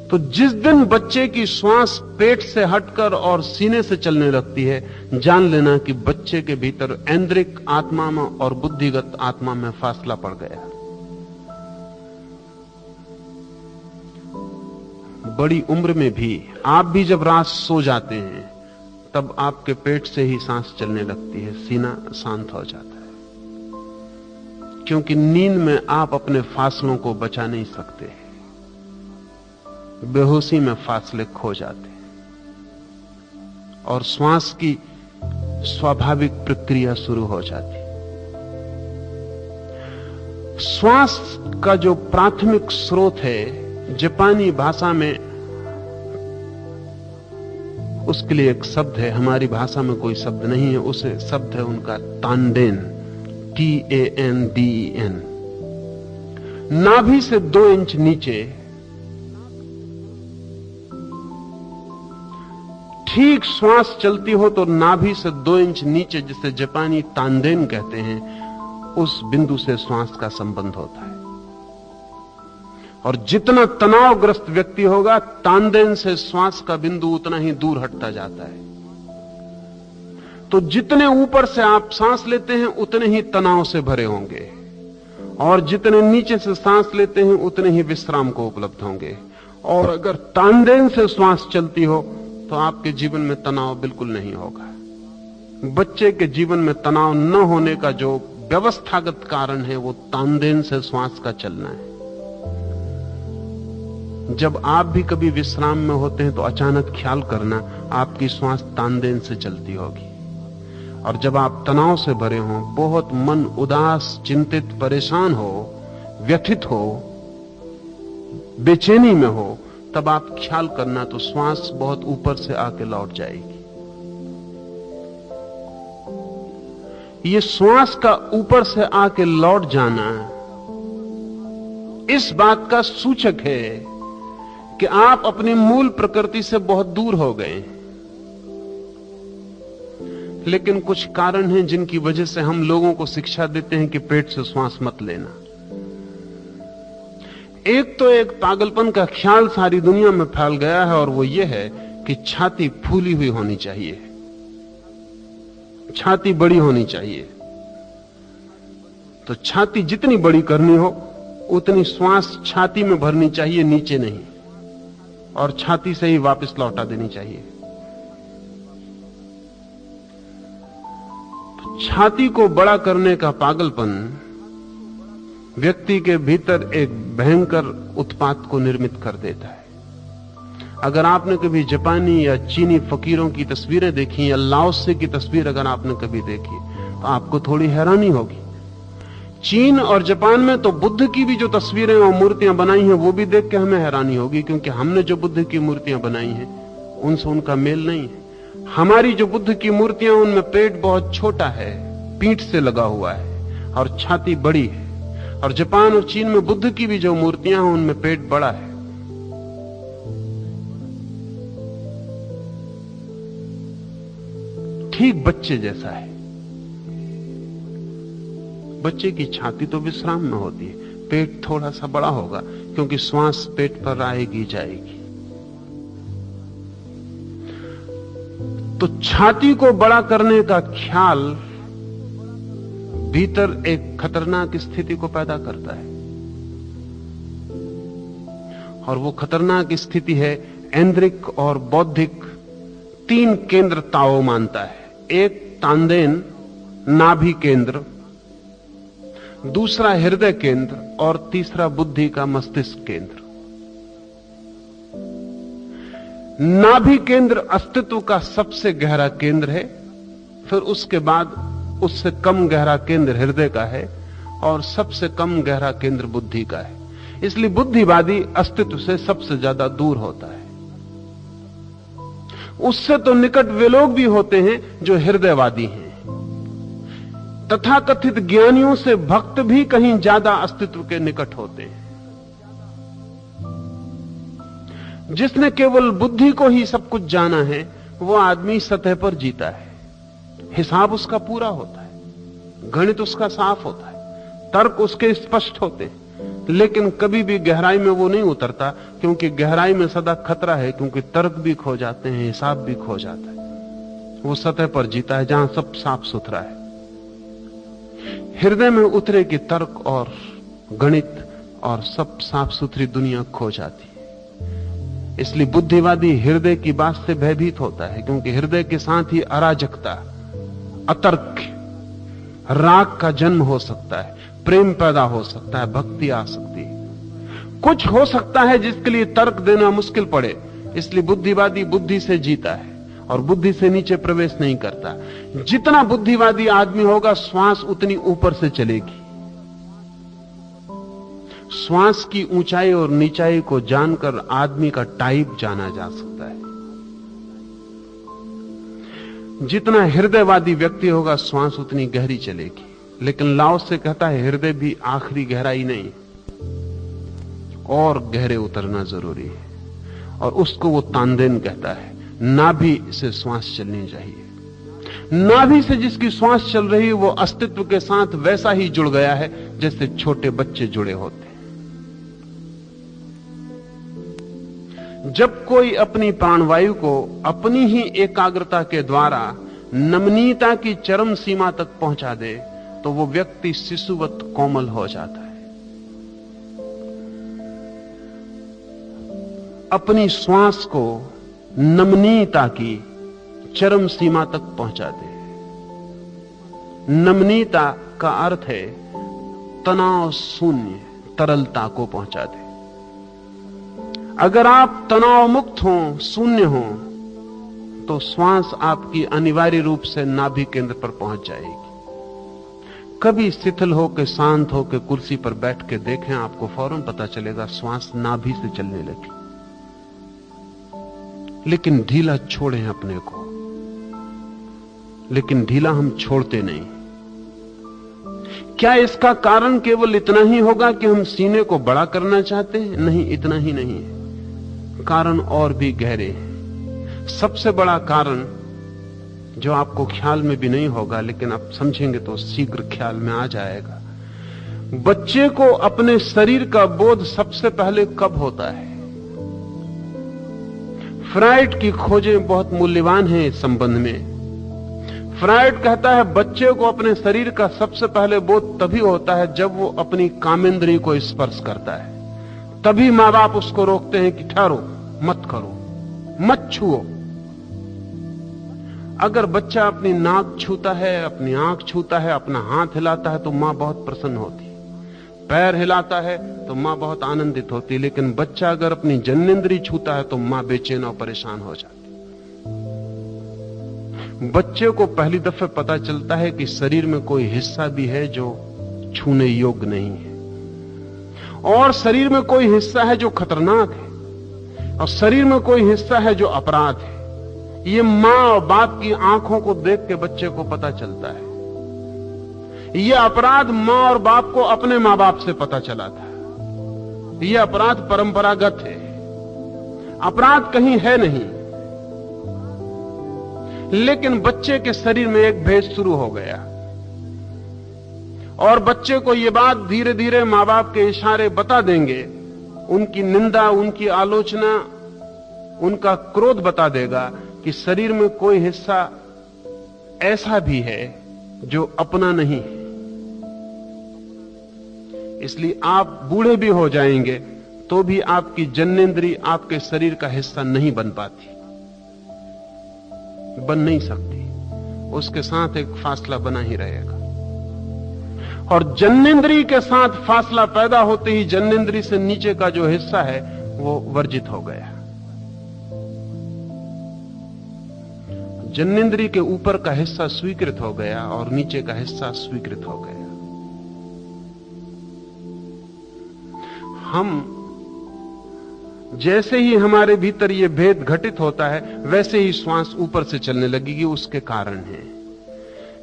तो जिस दिन बच्चे की श्वास पेट से हटकर और सीने से चलने लगती है, जान लेना कि बच्चे के भीतर ऐन्द्रिक आत्मा में और बुद्धिगत आत्मा में फासला पड़ गया। बड़ी उम्र में भी आप भी जब रात सो जाते हैं, तब आपके पेट से ही सांस चलने लगती है, सीना शांत हो जाता है, क्योंकि नींद में आप अपने फासलों को बचा नहीं सकते। बेहोशी में फासले खो जाते हैं और श्वास की स्वाभाविक प्रक्रिया शुरू हो जाती। श्वास का जो प्राथमिक स्रोत है, जापानी भाषा में उसके लिए एक शब्द है, हमारी भाषा में कोई शब्द नहीं है, उसे शब्द है उनका तांडेन, TANDEN। नाभि से 2 इंच नीचे, ठीक श्वास चलती हो तो नाभि से 2 इंच नीचे, जिसे जापानी तांडेन कहते हैं, उस बिंदु से श्वास का संबंध होता है। और जितना तनावग्रस्त व्यक्ति होगा, तांडेन से श्वास का बिंदु उतना ही दूर हटता जाता है। तो जितने ऊपर से आप सांस लेते हैं, उतने ही तनाव से भरे होंगे, और जितने नीचे से सांस लेते हैं, उतने ही विश्राम को उपलब्ध होंगे। और अगर तांडेन से श्वास चलती हो तो आपके जीवन में तनाव बिल्कुल नहीं होगा। बच्चे के जीवन में तनाव न होने का जो व्यवस्थागत कारण है, वो तांडेन से श्वास का चलना है। जब आप भी कभी विश्राम में होते हैं तो अचानक ख्याल करना, आपकी श्वास तांडेन से चलती होगी। और जब आप तनाव से भरे हों, बहुत मन उदास, चिंतित, परेशान हो, व्यथित हो, बेचैनी में हो, तब आप ख्याल करना तो श्वास बहुत ऊपर से आके लौट जाएगी। ये श्वास का ऊपर से आके लौट जाना इस बात का सूचक है कि आप अपनी मूल प्रकृति से बहुत दूर हो गए। लेकिन कुछ कारण हैं जिनकी वजह से हम लोगों को शिक्षा देते हैं कि पेट से श्वास मत लेना। एक तो एक पागलपन का ख्याल सारी दुनिया में फैल गया है, और वो ये है कि छाती फूली हुई होनी चाहिए, छाती बड़ी होनी चाहिए। तो छाती जितनी बड़ी करनी हो, उतनी श्वास छाती में भरनी चाहिए, नीचे नहीं, और छाती से ही वापस लौटा देनी चाहिए। तो छाती को बड़ा करने का पागलपन व्यक्ति के भीतर एक भयंकर उत्पात को निर्मित कर देता है। अगर आपने कभी जापानी या चीनी फकीरों की तस्वीरें देखी, या लाओत्से की तस्वीर अगर आपने कभी देखी, तो आपको थोड़ी हैरानी होगी। चीन और जापान में तो बुद्ध की भी जो तस्वीरें और मूर्तियां बनाई हैं, वो भी देख के हमें हैरानी होगी, क्योंकि हमने जो बुद्ध की मूर्तियां बनाई हैं, उनसे उनका मेल नहीं है। हमारी जो बुद्ध की मूर्तियां, उनमें पेट बहुत छोटा है, पीठ से लगा हुआ है, और छाती बड़ी है। और जापान और चीन में बुद्ध की भी जो मूर्तियां हैं, उनमें पेट बड़ा है। ठीक बच्चे जैसा है। बच्चे की छाती तो विश्राम में होती है, पेट थोड़ा सा बड़ा होगा, क्योंकि श्वास पेट पर आएगी जाएगी। तो छाती को बड़ा करने का ख्याल भीतर एक खतरनाक स्थिति को पैदा करता है, और वो खतरनाक स्थिति है ऐन्द्रिक और बौद्धिक 3 केंद्र ताओ मानता है। एक तांदेन नाभि केंद्र, दूसरा हृदय केंद्र और तीसरा बुद्धि का मस्तिष्क केंद्र। नाभि केंद्र अस्तित्व का सबसे गहरा केंद्र है, फिर उसके बाद उससे कम गहरा केंद्र हृदय का है और सबसे कम गहरा केंद्र बुद्धि का है। इसलिए बुद्धिवादी अस्तित्व से सबसे ज्यादा दूर होता है। उससे तो निकट वे लोग भी होते हैं जो हृदयवादी हैं। तथाकथित ज्ञानियों से भक्त भी कहीं ज्यादा अस्तित्व के निकट होते हैं। जिसने केवल बुद्धि को ही सब कुछ जाना है, वो आदमी सतह पर जीता है। हिसाब उसका पूरा होता है, गणित उसका साफ होता है, तर्क उसके स्पष्ट होते हैं, लेकिन कभी भी गहराई में वो नहीं उतरता, क्योंकि गहराई में सदा खतरा है, क्योंकि तर्क भी खो जाते हैं, हिसाब भी खो जाता है। वो सतह पर जीता है जहां सब साफ सुथरा है। हृदय में उतरे कि तर्क और गणित और सब साफ सुथरी दुनिया खो जाती है। इसलिए बुद्धिवादी हृदय की बात से भयभीत होता है, क्योंकि हृदय के साथ ही अराजकता, अतर्क, राग का जन्म हो सकता है, प्रेम पैदा हो सकता है, भक्ति आ सकती है, कुछ हो सकता है जिसके लिए तर्क देना मुश्किल पड़े। इसलिए बुद्धिवादी बुद्धि से जीता है और बुद्धि से नीचे प्रवेश नहीं करता। जितना बुद्धिवादी आदमी होगा, श्वास उतनी ऊपर से चलेगी। श्वास की ऊंचाई और नीचाई को जानकर आदमी का टाइप जाना जा सकता है। जितना हृदयवादी व्यक्ति होगा, श्वास उतनी गहरी चलेगी। लेकिन लाओ से कहता है हृदय भी आखिरी गहराई नहीं, और गहरे उतरना जरूरी है, और उसको वो तांदेन कहता है। नाभि से श्वास चलनी चाहिए। नाभि से जिसकी श्वास चल रही है, वो अस्तित्व के साथ वैसा ही जुड़ गया है जैसे छोटे बच्चे जुड़े होते हैं। जब कोई अपनी प्राणवायु को अपनी ही एकाग्रता के द्वारा नमनीयता की चरम सीमा तक पहुंचा दे, तो वो व्यक्ति शिशुवत कोमल हो जाता है। अपनी श्वास को नमनीयता की चरम सीमा तक पहुंचा दे। नमनीयता का अर्थ है तनाव शून्य तरलता को पहुंचा दे। अगर आप तनाव मुक्त हों, शून्य हों, तो श्वास आपकी अनिवार्य रूप से नाभि केंद्र पर पहुंच जाएगी। कभी शिथिल होकर, शांत होकर कुर्सी पर बैठ के देखें, आपको फौरन पता चलेगा श्वास नाभि से चलने लगी। लेकिन ढीला छोड़ें अपने को, लेकिन ढीला हम छोड़ते नहीं। क्या इसका कारण केवल इतना ही होगा कि हम सीने को बड़ा करना चाहते हैं? नहीं, इतना ही नहीं है, कारण और भी गहरे हैं। सबसे बड़ा कारण जो आपको ख्याल में भी नहीं होगा, लेकिन आप समझेंगे तो शीघ्र ख्याल में आ जाएगा। बच्चे को अपने शरीर का बोध सबसे पहले कब होता है? फ्राइड की खोजें बहुत मूल्यवान हैं इस संबंध में। फ्राइड कहता है बच्चे को अपने शरीर का सबसे पहले बोध तभी होता है जब वो अपनी कामेंद्रिय को स्पर्श करता है। तभी मां बाप उसको रोकते हैं कि ठहरो, मत करो, मत छुओ। अगर बच्चा अपनी नाक छूता है, अपनी आंख छूता है, अपना हाथ हिलाता है, तो मां बहुत प्रसन्न होती। पैर हिलाता है तो मां बहुत आनंदित होती। लेकिन बच्चा अगर अपनी जन्नेंद्रिय छूता है तो मां बेचैन और परेशान हो जाती। बच्चे को पहली दफे पता चलता है कि शरीर में कोई हिस्सा भी है जो छूने योग्य नहीं है, और शरीर में कोई हिस्सा है जो खतरनाक है, और शरीर में कोई हिस्सा है जो अपराध है। ये मां और बाप की आंखों को देख के बच्चे को पता चलता है। ये अपराध मां और बाप को अपने मां बाप से पता चला था। ये अपराध परंपरागत है, अपराध कहीं है नहीं। लेकिन बच्चे के शरीर में एक भेद शुरू हो गया, और बच्चे को यह बात धीरे धीरे मां बाप के इशारे बता देंगे। उनकी निंदा, उनकी आलोचना, उनका क्रोध बता देगा कि शरीर में कोई हिस्सा ऐसा भी है जो अपना नहीं है। इसलिए आप बूढ़े भी हो जाएंगे तो भी आपकी जननेंद्री आपके शरीर का हिस्सा नहीं बन पाती, बन नहीं सकती। उसके साथ एक फासला बना ही रहेगा। और जननेंद्री के साथ फासला पैदा होते ही जननेंद्री से नीचे का जो हिस्सा है वो वर्जित हो गया। जननेंद्री के ऊपर का हिस्सा स्वीकृत हो गया और नीचे का हिस्सा स्वीकृत हो गया। हम जैसे ही हमारे भीतर ये भेद घटित होता है वैसे ही श्वास ऊपर से चलने लगेगी। उसके कारण है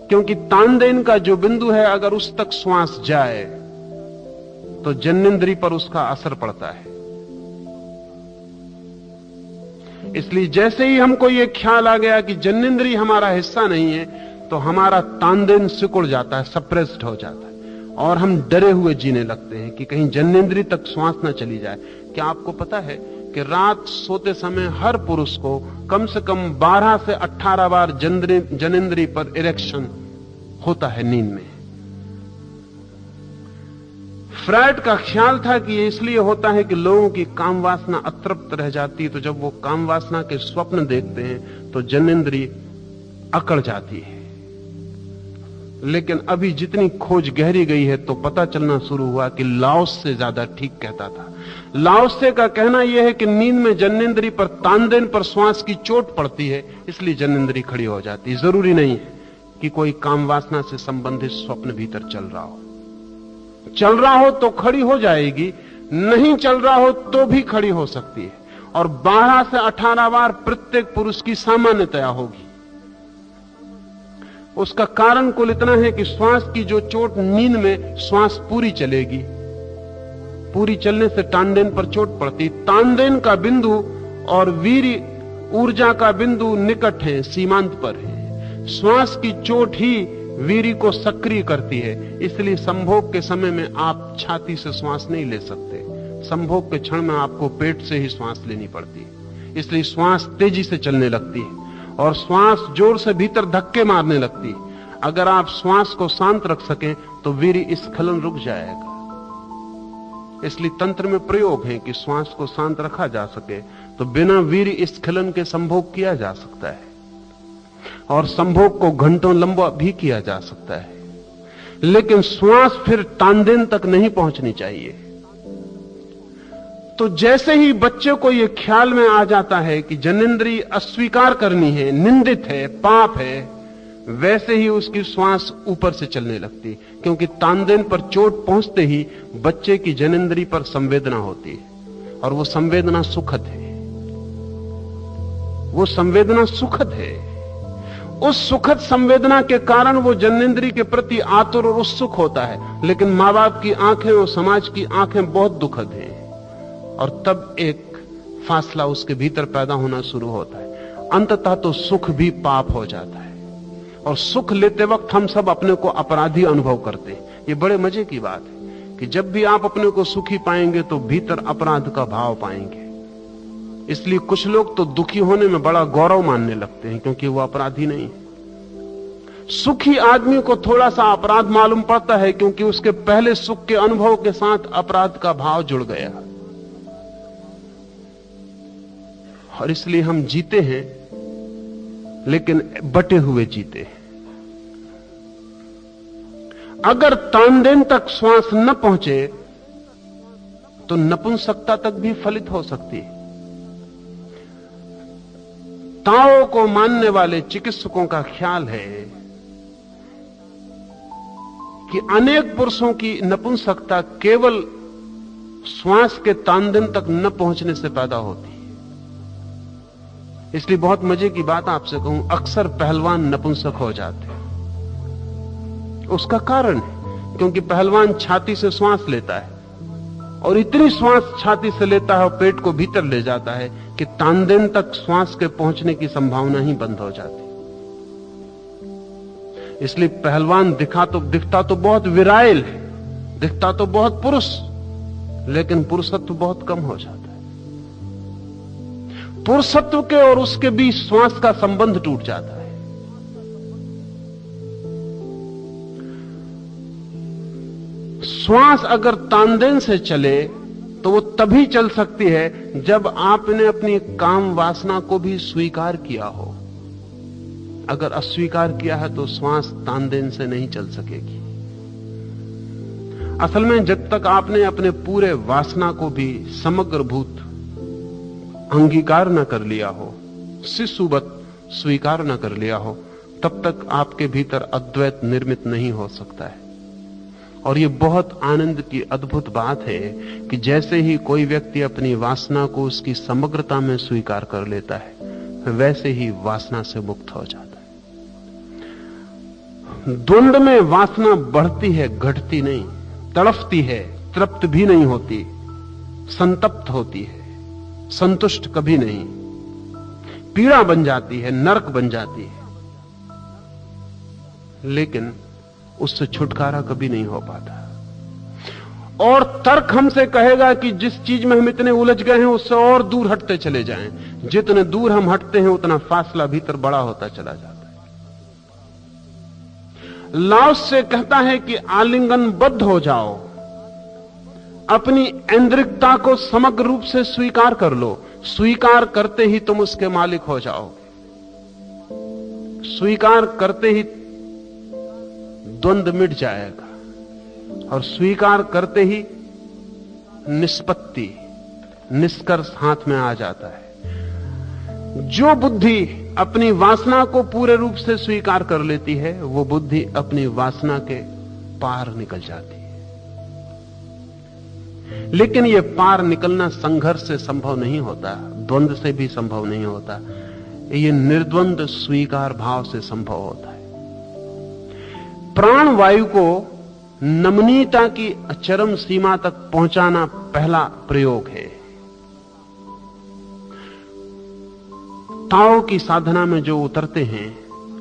क्योंकि तानदेन का जो बिंदु है अगर उस तक श्वास जाए तो जननेंद्री पर उसका असर पड़ता है। इसलिए जैसे ही हमको ये ख्याल आ गया कि जननेंद्री हमारा हिस्सा नहीं है तो हमारा तानदेन सिकुड़ जाता है, सप्रेस्ड हो जाता है और हम डरे हुए जीने लगते हैं कि कहीं जननेंद्री तक श्वास ना चली जाए। क्या आपको पता है कि रात सोते समय हर पुरुष को कम से कम 12 से 18 बार जननेंद्री पर इरेक्शन होता है नींद में। फ्रायड का ख्याल था कि ये इसलिए होता है कि लोगों की काम वासना अतृप्त रह जाती है, तो जब वो काम वासना के स्वप्न देखते हैं तो जननेंद्री अकड़ जाती है। लेकिन अभी जितनी खोज गहरी गई है तो पता चलना शुरू हुआ कि लाओस से ज्यादा ठीक कहता था। लाओसे का कहना यह है कि नींद में जननेंद्री पर तानदेन पर श्वास की चोट पड़ती है, इसलिए जननेंद्री खड़ी हो जाती है। जरूरी नहीं है कि कोई काम वासना से संबंधित स्वप्न भीतर चल रहा हो। चल रहा हो तो खड़ी हो जाएगी, नहीं चल रहा हो तो भी खड़ी हो सकती है। और 12 से 18 बार प्रत्येक पुरुष की सामान्यतया होगी। उसका कारण कुल इतना है कि श्वास की जो चोट, नींद में श्वास पूरी चलेगी, पूरी चलने से तानदेन पर चोट पड़ती। तानदेन का बिंदु और वीर्य ऊर्जा का बिंदु निकट है, सीमांत पर है। श्वास की चोट ही वीर्य को सक्रिय करती है। इसलिए संभोग के समय में आप छाती से श्वास नहीं ले सकते। संभोग के क्षण में आपको पेट से ही श्वास लेनी पड़ती है। इसलिए श्वास तेजी से चलने लगती है और श्वास जोर से भीतर धक्के मारने लगती है। अगर आप श्वास को शांत रख सकें तो वीर्य स्खलन रुक जाएगा। इसलिए तंत्र में प्रयोग है कि श्वास को शांत रखा जा सके तो बिना वीर्य स्खलन के संभोग किया जा सकता है और संभोग को घंटों लंबा भी किया जा सकता है। लेकिन श्वास फिर तानदेन तक नहीं पहुंचनी चाहिए। तो जैसे ही बच्चे को यह ख्याल में आ जाता है कि जननेंद्री अस्वीकार करनी है, निंदित है, पाप है, वैसे ही उसकी श्वास ऊपर से चलने लगती, क्योंकि तानदेन पर चोट पहुंचते ही बच्चे की जननेंद्री पर संवेदना होती है और वो संवेदना सुखद है। वो संवेदना सुखद है। उस सुखद संवेदना के कारण वो जननेंद्री के प्रति आतुर और उत्सुक होता है। लेकिन मां बाप की आंखें और समाज की आंखें बहुत दुखद हैं और तब एक फासला उसके भीतर पैदा होना शुरू होता है। अंततः तो सुख भी पाप हो जाता है और सुख लेते वक्त हम सब अपने को अपराधी अनुभव करते हैं। ये बड़े मजे की बात है कि जब भी आप अपने को सुखी पाएंगे तो भीतर अपराध का भाव पाएंगे। इसलिए कुछ लोग तो दुखी होने में बड़ा गौरव मानने लगते हैं क्योंकि वो अपराधी नहीं है। सुखी आदमी को थोड़ा सा अपराध मालूम पड़ता है क्योंकि उसके पहले सुख के अनुभव के साथ अपराध का भाव जुड़ गया और इसलिए हम जीते हैं लेकिन बटे हुए जीते हैं। अगर तानदेन तक श्वास न पहुंचे तो नपुंसकता तक भी फलित हो सकती है। ताओ को मानने वाले चिकित्सकों का ख्याल है कि अनेक पुरुषों की नपुंसकता केवल श्वास के तानदेन तक न पहुंचने से पैदा होती है। इसलिए बहुत मजे की बात आपसे कहूं, अक्सर पहलवान नपुंसक हो जाते हैं। उसका कारण है क्योंकि पहलवान छाती से श्वास लेता है और इतनी श्वास छाती से लेता है और पेट को भीतर ले जाता है कि तानदेन तक श्वास के पहुंचने की संभावना ही बंद हो जाती। इसलिए पहलवान दिखता तो बहुत विराइल है, दिखता तो बहुत पुरुष, लेकिन पुरुषत्व बहुत कम हो जाता है। पुरुषत्व के और उसके बीच श्वास का संबंध टूट जाता है। श्वास अगर तानदेन से चले तो वो तभी चल सकती है जब आपने अपनी काम वासना को भी स्वीकार किया हो। अगर अस्वीकार किया है तो श्वास तानदेन से नहीं चल सकेगी। असल में जब तक आपने अपने पूरे वासना को भी समग्र भूत अंगीकार न कर लिया हो, शिशुवत स्वीकार न कर लिया हो, तब तक आपके भीतर अद्वैत निर्मित नहीं हो सकता है। और ये बहुत आनंद की अद्भुत बात है कि जैसे ही कोई व्यक्ति अपनी वासना को उसकी समग्रता में स्वीकार कर लेता है, वैसे ही वासना से मुक्त हो जाता है। द्वंद्व में वासना बढ़ती है, घटती नहीं, तड़फती है, तृप्त भी नहीं होती, संतप्त होती है, संतुष्ट कभी नहीं, पीड़ा बन जाती है, नरक बन जाती है, लेकिन उससे छुटकारा कभी नहीं हो पाता। और तर्क हमसे कहेगा कि जिस चीज में हम इतने उलझ गए हैं उससे और दूर हटते चले जाएं। जितने दूर हम हटते हैं उतना फासला भीतर बड़ा होता चला जाता है। लाओस से कहता है कि आलिंगनबद्ध हो जाओ, अपनी ऐन्द्रिकता को समग्र रूप से स्वीकार कर लो। स्वीकार करते ही तुम उसके मालिक हो जाओगे। स्वीकार करते ही द्वंद्व मिट जाएगा और स्वीकार करते ही निष्पत्ति, निष्कर्ष हाथ में आ जाता है। जो बुद्धि अपनी वासना को पूरे रूप से स्वीकार कर लेती है, वो बुद्धि अपनी वासना के पार निकल जाती है। लेकिन यह पार निकलना संघर्ष से संभव नहीं होता, द्वंद्व से भी संभव नहीं होता। यह निर्द्वंद स्वीकार भाव से संभव होता है। प्राण वायु को नमनीयता की चरम सीमा तक पहुंचाना पहला प्रयोग है। ताओ की साधना में जो उतरते हैं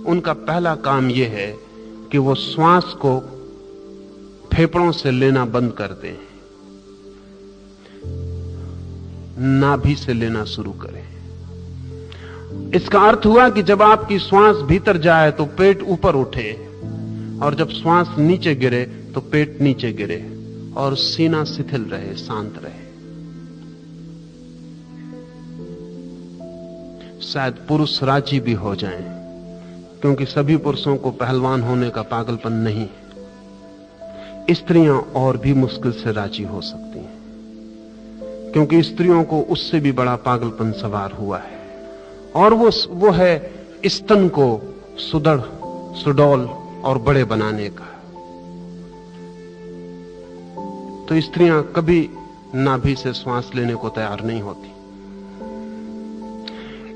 उनका पहला काम यह है कि वो श्वास को फेफड़ों से लेना बंद कर दें, नाभि से लेना शुरू करें। इसका अर्थ हुआ कि जब आपकी श्वास भीतर जाए तो पेट ऊपर उठे, और जब श्वास नीचे गिरे तो पेट नीचे गिरे, और सीना शिथिल रहे, शांत रहे। शायद पुरुष राजी भी हो जाएं, क्योंकि सभी पुरुषों को पहलवान होने का पागलपन नहीं है। स्त्रियां और भी मुश्किल से राजी हो सकती हैं, क्योंकि स्त्रियों को उससे भी बड़ा पागलपन सवार हुआ है, और वो है स्तन को सुदृढ़, सुडौल और बड़े बनाने का। तो स्त्रियां कभी नाभि से श्वास लेने को तैयार नहीं होती।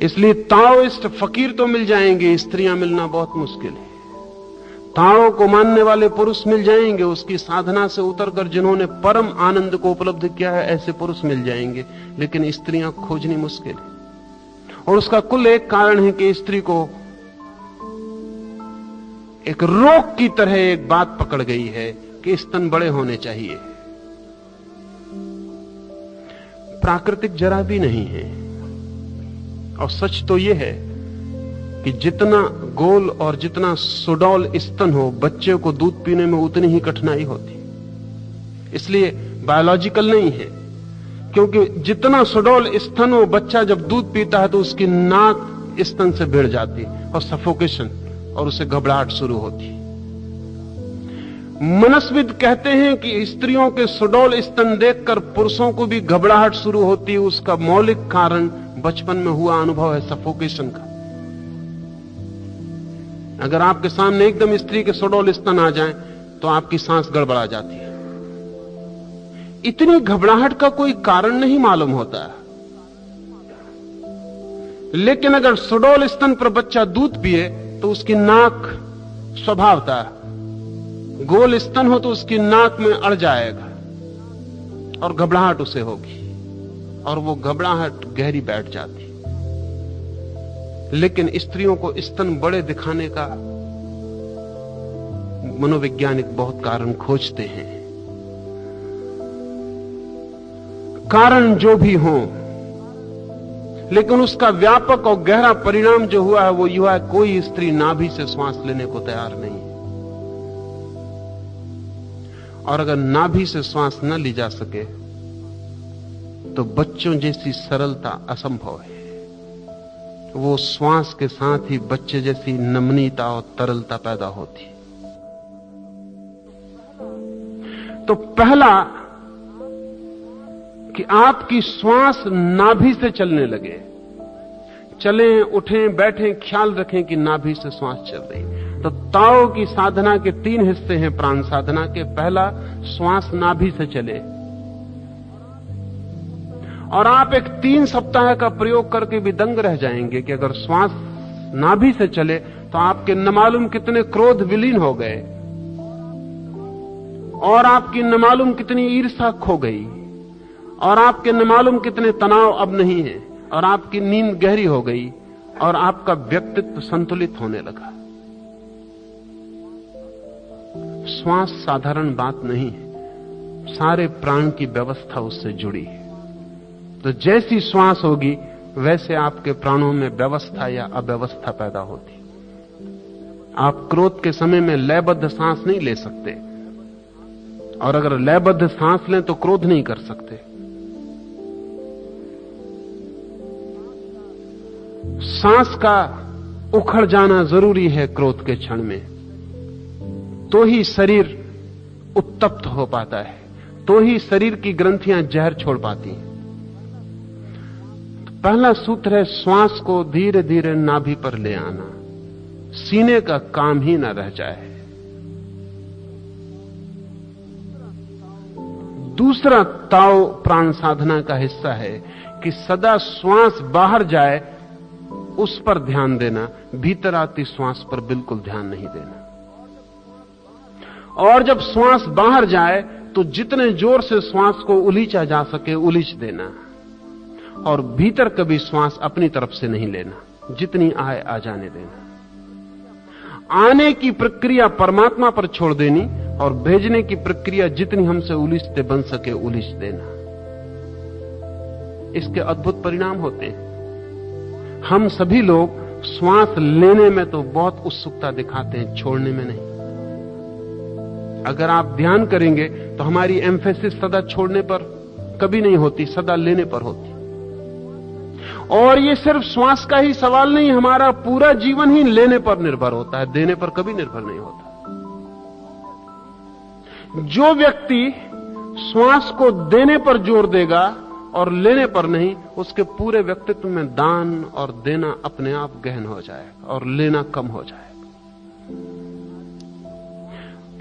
इसलिए ताओइस्ट फकीर तो मिल जाएंगे, स्त्रियां मिलना बहुत मुश्किल है। ताओ को मानने वाले पुरुष मिल जाएंगे, उसकी साधना से उतरकर जिन्होंने परम आनंद को उपलब्ध किया है, ऐसे पुरुष मिल जाएंगे, लेकिन स्त्रियां खोजनी मुश्किल है। और उसका कुल एक कारण है कि स्त्री को एक रोग की तरह एक बात पकड़ गई है कि स्तन बड़े होने चाहिए। प्राकृतिक जरा भी नहीं है। और सच तो यह है कि जितना गोल और जितना सुडौल स्तन हो, बच्चे को दूध पीने में उतनी ही कठिनाई होती। इसलिए बायोलॉजिकल नहीं है, क्योंकि जितना सुडौल स्तन हो, बच्चा जब दूध पीता है तो उसकी नाक स्तन से भिड़ जाती और सफोकेशन, और उसे घबराहट शुरू होती। मनस्विद कहते हैं कि स्त्रियों के सुडौल स्तन देखकर पुरुषों को भी घबराहट शुरू होती है। उसका मौलिक कारण बचपन में हुआ अनुभव है सफोकेशन का। अगर आपके सामने एकदम स्त्री के सुडौल स्तन आ जाएं, तो आपकी सांस गड़बड़ा जाती है। इतनी घबराहट का कोई कारण नहीं मालूम होता। लेकिन अगर सुडौल स्तन पर बच्चा दूध पिए तो उसकी नाक स्वभावता, गोल स्तन हो तो उसकी नाक में अड़ जाएगा और घबराहट उसे होगी, और वो घबराहट गहरी बैठ जाती। लेकिन स्त्रियों को स्तन बड़े दिखाने का मनोवैज्ञानिक बहुत कारण खोजते हैं। कारण जो भी हो, लेकिन उसका व्यापक और गहरा परिणाम जो हुआ है वो युवा है, कोई स्त्री नाभि से श्वास लेने को तैयार नहीं है। और अगर नाभि से श्वास न ली जा सके तो बच्चों जैसी सरलता असंभव है। वो श्वास के साथ ही बच्चे जैसी नमनीयता और तरलता पैदा होती। तो पहला कि आपकी श्वास नाभि से चलने लगे। चलें, उठें, बैठें, ख्याल रखें कि नाभि से श्वास चल रही। तो ताओ की साधना के 3 हिस्से हैं प्राण साधना के। पहला, श्वास नाभि से चले। और आप एक 3 सप्ताह का प्रयोग करके भी दंग रह जाएंगे कि अगर श्वास नाभि से चले तो आपके न मालूम कितने क्रोध विलीन हो गए और आपकी न मालूम कितनी ईर्ष्या खो गई और आपके न मालूम कितने तनाव अब नहीं है और आपकी नींद गहरी हो गई और आपका व्यक्तित्व संतुलित होने लगा। श्वास साधारण बात नहीं है, सारे प्राण की व्यवस्था उससे जुड़ी है। तो जैसी श्वास होगी वैसे आपके प्राणों में व्यवस्था या अव्यवस्था पैदा होती। आप क्रोध के समय में लयबद्ध सांस नहीं ले सकते और अगर लयबद्ध सांस लें तो क्रोध नहीं कर सकते। सांस का उखड़ जाना जरूरी है क्रोध के क्षण में, तो ही शरीर उत्तप्त हो पाता है, तो ही शरीर की ग्रंथियां जहर छोड़ पाती हैं। तो पहला सूत्र है श्वास को धीरे धीरे नाभि पर ले आना, सीने का काम ही न रह जाए। दूसरा ताओ प्राण साधना का हिस्सा है कि सदा श्वास बाहर जाए उस पर ध्यान देना, भीतर आती श्वास पर बिल्कुल ध्यान नहीं देना। और जब श्वास बाहर जाए तो जितने जोर से श्वास को उलीचा जा सके उलीच देना और भीतर कभी श्वास अपनी तरफ से नहीं लेना, जितनी आए आ जाने देना। आने की प्रक्रिया परमात्मा पर छोड़ देनी और भेजने की प्रक्रिया जितनी हमसे उलीचते बन सके उलीच देना। इसके अद्भुत परिणाम होते हैं। हम सभी लोग श्वास लेने में तो बहुत उत्सुकता दिखाते हैं, छोड़ने में नहीं। अगर आप ध्यान करेंगे तो हमारी एम्फेसिस सदा छोड़ने पर कभी नहीं होती, सदा लेने पर होती। और ये सिर्फ श्वास का ही सवाल नहीं, हमारा पूरा जीवन ही लेने पर निर्भर होता है, देने पर कभी निर्भर नहीं होता। जो व्यक्ति श्वास को देने पर जोर देगा और लेने पर नहीं, उसके पूरे व्यक्तित्व में दान और देना अपने आप गहन हो जाएगा और लेना कम हो जाएगा।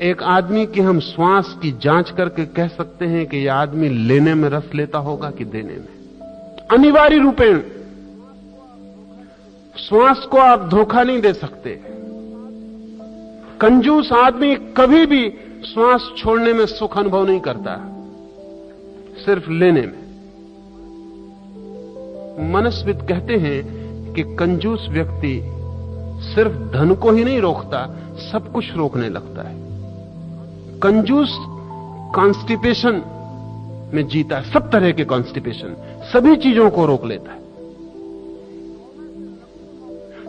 एक आदमी की हम श्वास की जांच करके कह सकते हैं कि यह आदमी लेने में रस लेता होगा कि देने में। अनिवार्य रूपेण श्वास को आप धोखा नहीं दे सकते। कंजूस आदमी कभी भी श्वास छोड़ने में सुख अनुभव नहीं करता, सिर्फ लेने में। मनस्विद कहते हैं कि कंजूस व्यक्ति सिर्फ धन को ही नहीं रोकता, सब कुछ रोकने लगता है। कंजूस कॉन्स्टिपेशन में जीता है, सब तरह के कॉन्स्टिपेशन, सभी चीजों को रोक लेता है।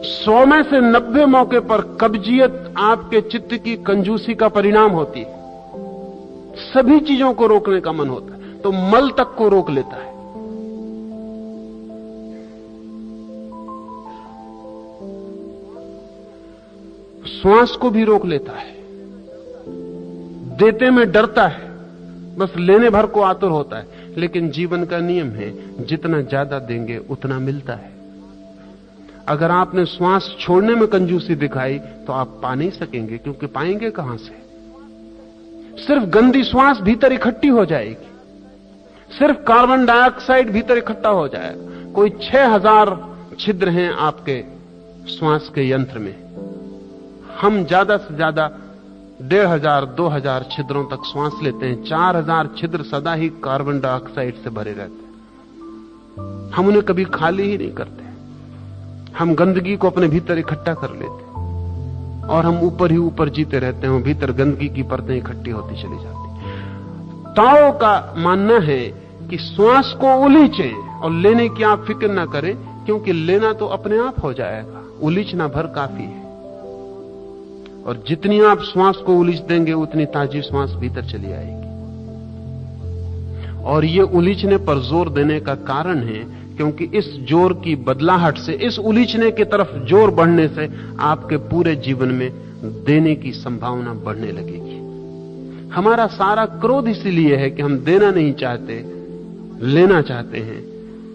100 में से 90 मौके पर कब्जियत आपके चित्त की कंजूसी का परिणाम होती है। सभी चीजों को रोकने का मन होता है, तो मल तक को रोक लेता है। श्वास को भी रोक लेता है। देते में डरता है, बस लेने भर को आतुर होता है। लेकिन जीवन का नियम है, जितना ज्यादा देंगे उतना मिलता है। अगर आपने श्वास छोड़ने में कंजूसी दिखाई तो आप पा नहीं सकेंगे, क्योंकि पाएंगे कहां से? सिर्फ गंदी श्वास भीतर इकट्ठी हो जाएगी, सिर्फ कार्बन डाइऑक्साइड भीतर इकट्ठा हो जाएगा। कोई 6000 छिद्र हैं आपके श्वास के यंत्र में, हम ज्यादा से ज्यादा 1500-2000 छिद्रों तक श्वास लेते हैं। 4000 छिद्र सदा ही कार्बन डाइऑक्साइड से भरे रहते हैं। हम उन्हें कभी खाली ही नहीं करते। हम गंदगी को अपने भीतर इकट्ठा कर लेते हैं और हम ऊपर ही ऊपर जीते रहते हैं, भीतर गंदगी की परतें इकट्ठी होती चली जाती। ताओ का मानना है कि श्वास को उलीचें और लेने की आप फिक्र ना करें, क्योंकि लेना तो अपने आप हो जाएगा, उलीचना भर काफी है। और जितनी आप श्वास को उलीच देंगे उतनी ताजी श्वास भीतर चली आएगी। और ये उलीचने पर जोर देने का कारण है क्योंकि इस जोर की बदलाहट से, इस उलीचने की तरफ जोर बढ़ने से आपके पूरे जीवन में देने की संभावना बढ़ने लगेगी। हमारा सारा क्रोध इसीलिए है कि हम देना नहीं चाहते, लेना चाहते हैं।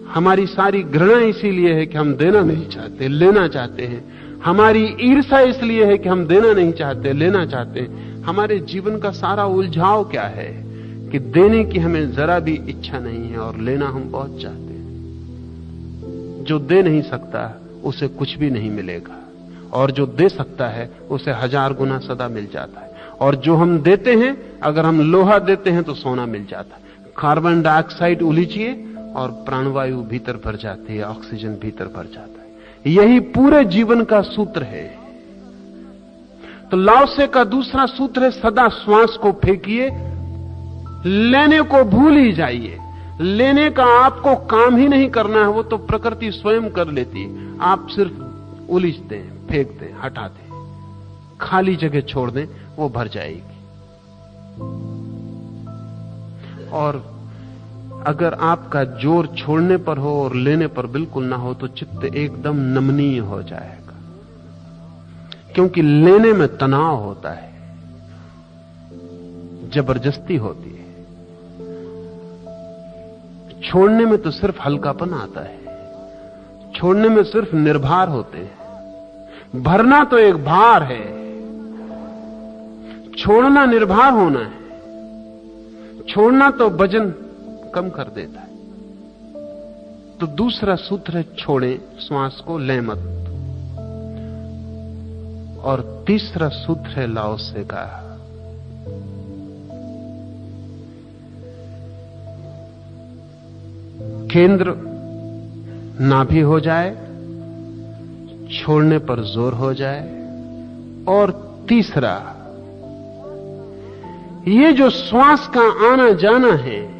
हमारी सारी घृणा इसीलिए है कि हम देना नहीं चाहते, लेना चाहते हैं। हमारी ईर्ष्या इसलिए है कि हम देना नहीं चाहते, लेना चाहते हैं। हमारे जीवन का सारा उलझाव क्या है कि देने की हमें जरा भी इच्छा नहीं है और लेना हम बहुत चाहते हैं। जो दे नहीं सकता उसे कुछ भी नहीं मिलेगा, और जो दे सकता है उसे 1000 गुना सदा मिल जाता है। और जो हम देते हैं, अगर हम लोहा देते हैं तो सोना मिल जाता है। कार्बन डाइऑक्साइड उलीचिए और प्राणवायु भीतर भर जाती है, ऑक्सीजन भीतर भर जाता है। यही पूरे जीवन का सूत्र है। तो लाओसे का दूसरा सूत्र है, सदा श्वास को फेंकिए, लेने को भूल ही जाइए। लेने का आपको काम ही नहीं करना है, वो तो प्रकृति स्वयं कर लेती है। आप सिर्फ उलीच दें, फेंक दें, हटा दें, खाली जगह छोड़ दें, वो भर जाएगी। और अगर आपका जोर छोड़ने पर हो और लेने पर बिल्कुल ना हो तो चित्त एकदम नमनीय हो जाएगा, क्योंकि लेने में तनाव होता है, जबरदस्ती होती है। छोड़ने में तो सिर्फ हल्कापन आता है, छोड़ने में सिर्फ निर्भर होते हैं। भरना तो एक भार है, छोड़ना निर्भर होना है। छोड़ना तो वजन कम कर देता है। तो दूसरा सूत्र है, छोड़ें श्वास को, लें मत। और तीसरा सूत्र है लाओसे का, केंद्र नाभि हो जाए, छोड़ने पर जोर हो जाए। और तीसरा, ये जो श्वास का आना जाना है,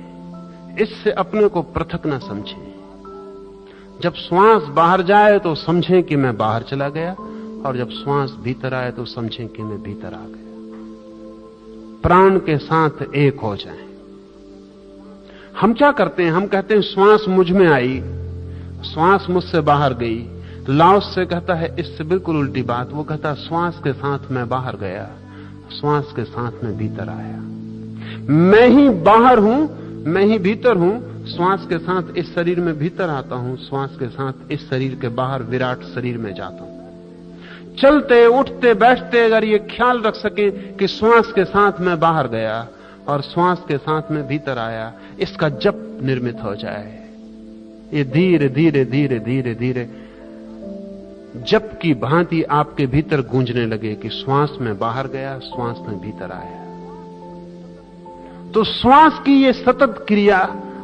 इससे अपने को पृथक ना समझें। जब श्वास बाहर जाए तो समझें कि मैं बाहर चला गया, और जब श्वास भीतर आए तो समझें कि मैं भीतर आ गया। प्राण के साथ एक हो जाएं। हम क्या करते हैं? हम कहते हैं श्वास मुझ में आई, श्वास मुझसे बाहर गई। लाओसे कहता है इससे बिल्कुल उल्टी बात। वो कहता है श्वास के साथ मैं बाहर गया, श्वास के साथ मैं भीतर आया। मैं ही बाहर हूं, मैं ही भीतर हूं। श्वास के साथ इस शरीर में भीतर आता हूं, श्वास के साथ इस शरीर के बाहर विराट शरीर में जाता हूं। चलते उठते बैठते अगर ये ख्याल रख सके कि श्वास के साथ मैं बाहर गया और श्वास के साथ में भीतर आया, इसका जप निर्मित हो जाए। ये धीरे धीरे धीरे धीरे धीरे जप की भांति आपके भीतर गूंजने लगे कि श्वास में बाहर गया, श्वास में भीतर आया। तो श्वास की ये सतत क्रिया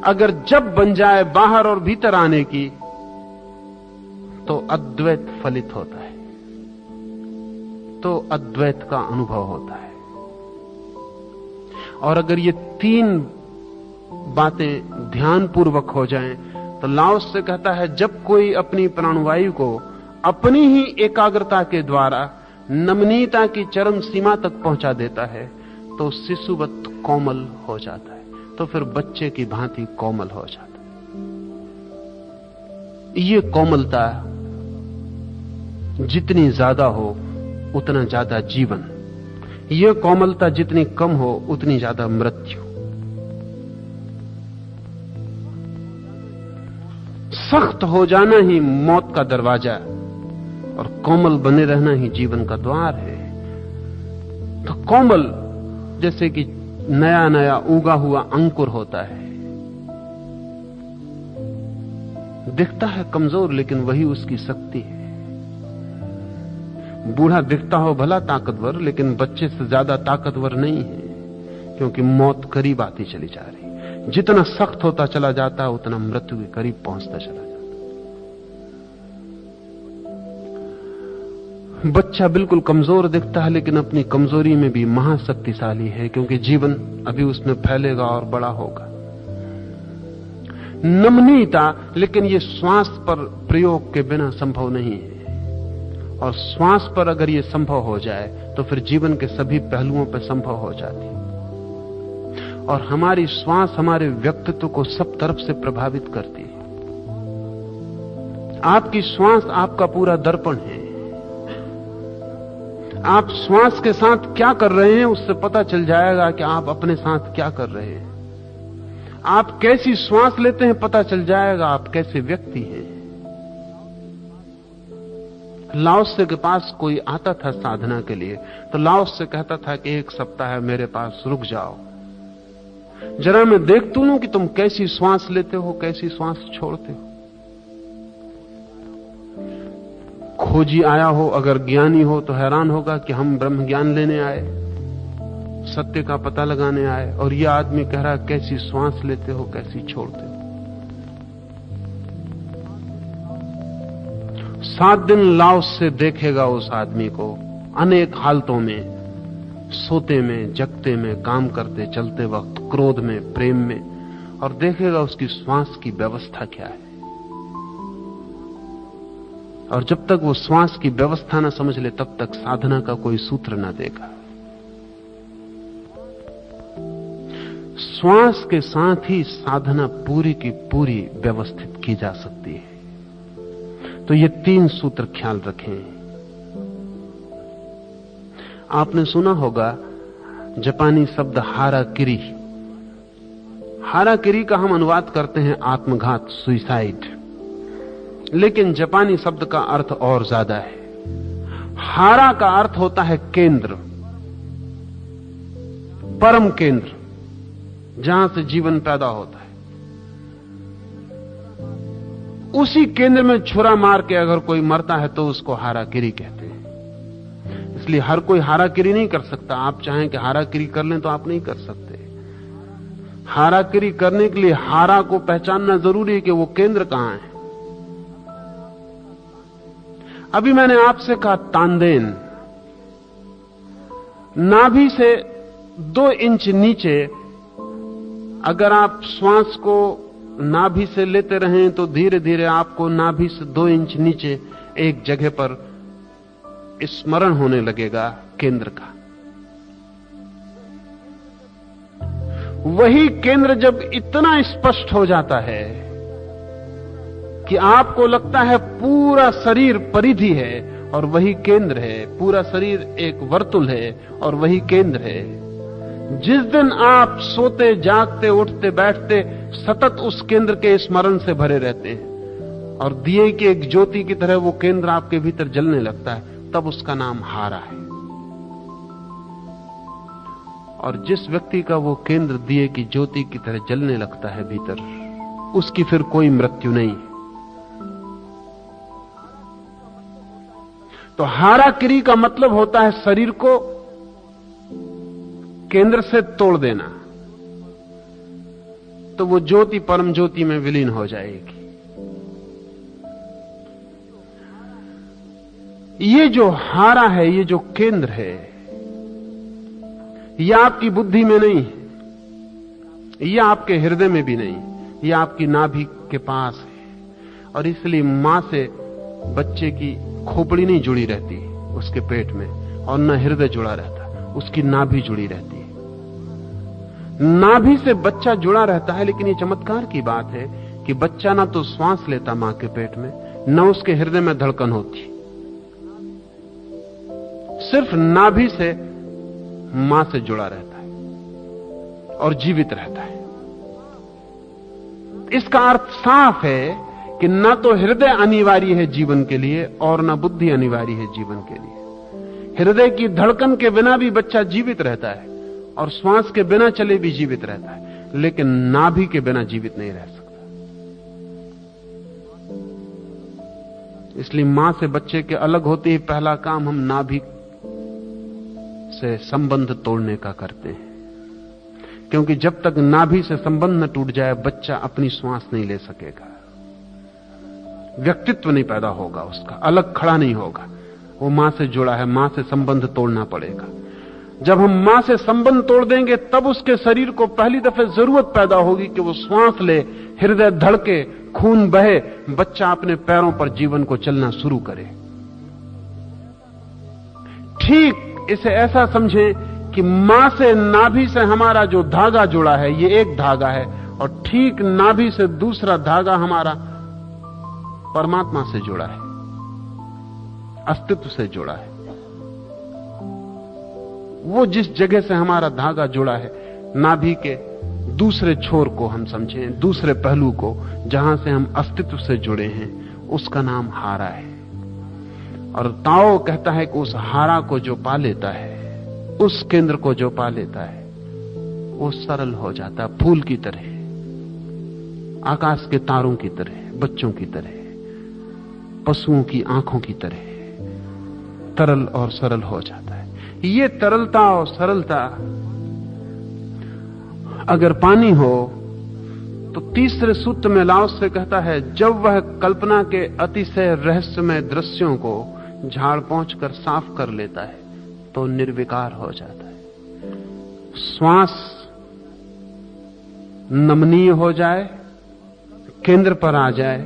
अगर जब बन जाए बाहर और भीतर आने की, तो अद्वैत फलित होता है, तो अद्वैत का अनुभव होता है। और अगर ये 3 बातें ध्यानपूर्वक हो जाएं, तो लाओसे कहता है जब कोई अपनी प्राणवायु को अपनी ही एकाग्रता के द्वारा नमनीयता की चरम सीमा तक पहुंचा देता है, तो शिशुवत कोमल हो जाता है। तो फिर बच्चे की भांति कोमल हो जाता है। ये कोमलता जितनी ज्यादा हो उतना ज्यादा जीवन, ये कोमलता जितनी कम हो उतनी ज्यादा मृत्यु। सख्त हो जाना ही मौत का दरवाजा और कोमल बने रहना ही जीवन का द्वार है। तो कोमल जैसे कि नया नया उगा हुआ अंकुर होता है, दिखता है कमजोर लेकिन वही उसकी शक्ति है। बूढ़ा दिखता हो भला ताकतवर, लेकिन बच्चे से ज्यादा ताकतवर नहीं है, क्योंकि मौत करीब आती चली जा रही। जितना सख्त होता चला जाता है उतना मृत्यु के करीब पहुंचता चला जाता। बच्चा बिल्कुल कमजोर दिखता है लेकिन अपनी कमजोरी में भी महाशक्तिशाली है, क्योंकि जीवन अभी उसमें फैलेगा और बड़ा होगा। नमनीयता, लेकिन ये श्वास पर प्रयोग के बिना संभव नहीं है। और श्वास पर अगर ये संभव हो जाए तो फिर जीवन के सभी पहलुओं पर संभव हो जाती। और हमारी श्वास हमारे व्यक्तित्व को सब तरफ से प्रभावित करती है। आपकी श्वास आपका पूरा दर्पण है। आप श्वास के साथ क्या कर रहे हैं उससे पता चल जाएगा कि आप अपने साथ क्या कर रहे हैं। आप कैसी श्वास लेते हैं पता चल जाएगा आप कैसे व्यक्ति हैं। लाओत्से के पास कोई आता था साधना के लिए, तो लाओत्से कहता था कि 1 सप्ताह मेरे पास रुक जाओ, जरा मैं देखता हूं कि तुम कैसी श्वास लेते हो, कैसी श्वास छोड़ते हो। खोजी आया हो, अगर ज्ञानी हो तो हैरान होगा कि हम ब्रह्म ज्ञान लेने आए, सत्य का पता लगाने आए, और यह आदमी कह रहा कैसी श्वास लेते हो, कैसी छोड़ते हो। 7 दिन लाओत्से देखेगा उस आदमी को, अनेक हालतों में, सोते में, जगते में, काम करते चलते वक्त, क्रोध में, प्रेम में, और देखेगा उसकी श्वास की व्यवस्था क्या है। और जब तक वो श्वास की व्यवस्था न समझ ले तब तक साधना का कोई सूत्र न देगा। श्वास के साथ ही साधना पूरी की पूरी व्यवस्थित की जा सकती है। तो ये 3 सूत्र ख्याल रखें। आपने सुना होगा जापानी शब्द हाराकिरी। हाराकिरी का हम अनुवाद करते हैं आत्मघात, सुइसाइड, लेकिन जापानी शब्द का अर्थ और ज्यादा है। हारा का अर्थ होता है केंद्र, परम केंद्र, जहां से जीवन पैदा होता है। उसी केंद्र में छुरा मार के अगर कोई मरता है तो उसको हाराकिरी कहते हैं। इसलिए हर कोई हाराकिरी नहीं कर सकता। आप चाहें कि हाराकिरी कर लें तो आप नहीं कर सकते। हाराकिरी करने के लिए हारा को पहचानना जरूरी है कि वो केंद्र कहां है। अभी मैंने आपसे कहा तांदेन, नाभि से 2 इंच नीचे अगर आप श्वास को नाभि से लेते रहें तो धीरे धीरे आपको नाभि से 2 इंच नीचे एक जगह पर स्मरण होने लगेगा केंद्र का। वही केंद्र जब इतना स्पष्ट हो जाता है कि आपको लगता है पूरा शरीर परिधि है और वही केंद्र है, पूरा शरीर एक वर्तुल है और वही केंद्र है। जिस दिन आप सोते, जागते, उठते, बैठते सतत उस केंद्र के स्मरण से भरे रहते हैं और दिए की एक ज्योति की तरह वो केंद्र आपके भीतर जलने लगता है, तब उसका नाम हारा है। और जिस व्यक्ति का वो केंद्र दिए की ज्योति की तरह जलने लगता है भीतर, उसकी फिर कोई मृत्यु नहीं। तो हाराकिरी का मतलब होता है शरीर को केंद्र से तोड़ देना, तो वो ज्योति परम ज्योति में विलीन हो जाएगी। ये जो हारा है, ये जो केंद्र है, ये आपकी बुद्धि में नहीं, ये आपके हृदय में भी नहीं, ये आपकी नाभि के पास है। और इसलिए मां से बच्चे की खोपड़ी नहीं जुड़ी रहती उसके पेट में, और न हृदय जुड़ा रहता, उसकी नाभि जुड़ी रहती है। नाभि से बच्चा जुड़ा रहता है, लेकिन ये चमत्कार की बात है कि बच्चा ना तो श्वास लेता मां के पेट में, न उसके हृदय में धड़कन होती। सिर्फ नाभि से मां से जुड़ा रहता है और जीवित रहता है। इसका अर्थ साफ है कि ना तो हृदय अनिवार्य है जीवन के लिए और ना बुद्धि अनिवार्य है जीवन के लिए। हृदय की धड़कन के बिना भी बच्चा जीवित रहता है और श्वास के बिना चले भी जीवित रहता है, लेकिन नाभि के बिना जीवित नहीं रह सकता। इसलिए मां से बच्चे के अलग होते ही पहला काम हम नाभि से संबंध तोड़ने का करते हैं, क्योंकि जब तक नाभि से संबंध न टूट जाए बच्चा अपनी श्वास नहीं ले सकेगा, व्यक्तित्व नहीं पैदा होगा, उसका अलग खड़ा नहीं होगा। वो मां से जुड़ा है, मां से संबंध तोड़ना पड़ेगा। जब हम मां से संबंध तोड़ देंगे तब उसके शरीर को पहली दफे जरूरत पैदा होगी कि वो श्वास ले, हृदय धड़के, खून बहे, बच्चा अपने पैरों पर जीवन को चलना शुरू करे। ठीक इसे ऐसा समझें कि मां से, नाभि से हमारा जो धागा जुड़ा है ये एक धागा है, और ठीक नाभि से दूसरा धागा हमारा परमात्मा से जुड़ा है, अस्तित्व से जुड़ा है। वो जिस जगह से हमारा धागा जुड़ा है, नाभि के दूसरे छोर को हम समझें, दूसरे पहलू को, जहां से हम अस्तित्व से जुड़े हैं, उसका नाम हारा है। और ताओ कहता है कि उस हारा को जो पा लेता है, उस केंद्र को जो पा लेता है, वो सरल हो जाता है, फूल की तरह, आकाश के तारों की तरह, बच्चों की तरह, पशुओं की आंखों की तरह तरल और सरल हो जाता है। ये तरलता और सरलता अगर पानी हो तो तीसरे सूत्र में लाओस से कहता है, जब वह कल्पना के अतिशय रहस्यमय दृश्यों को झाड़ पोंछ कर साफ कर लेता है तो निर्विकार हो जाता है। श्वास नमनीय हो जाए, केंद्र पर आ जाए,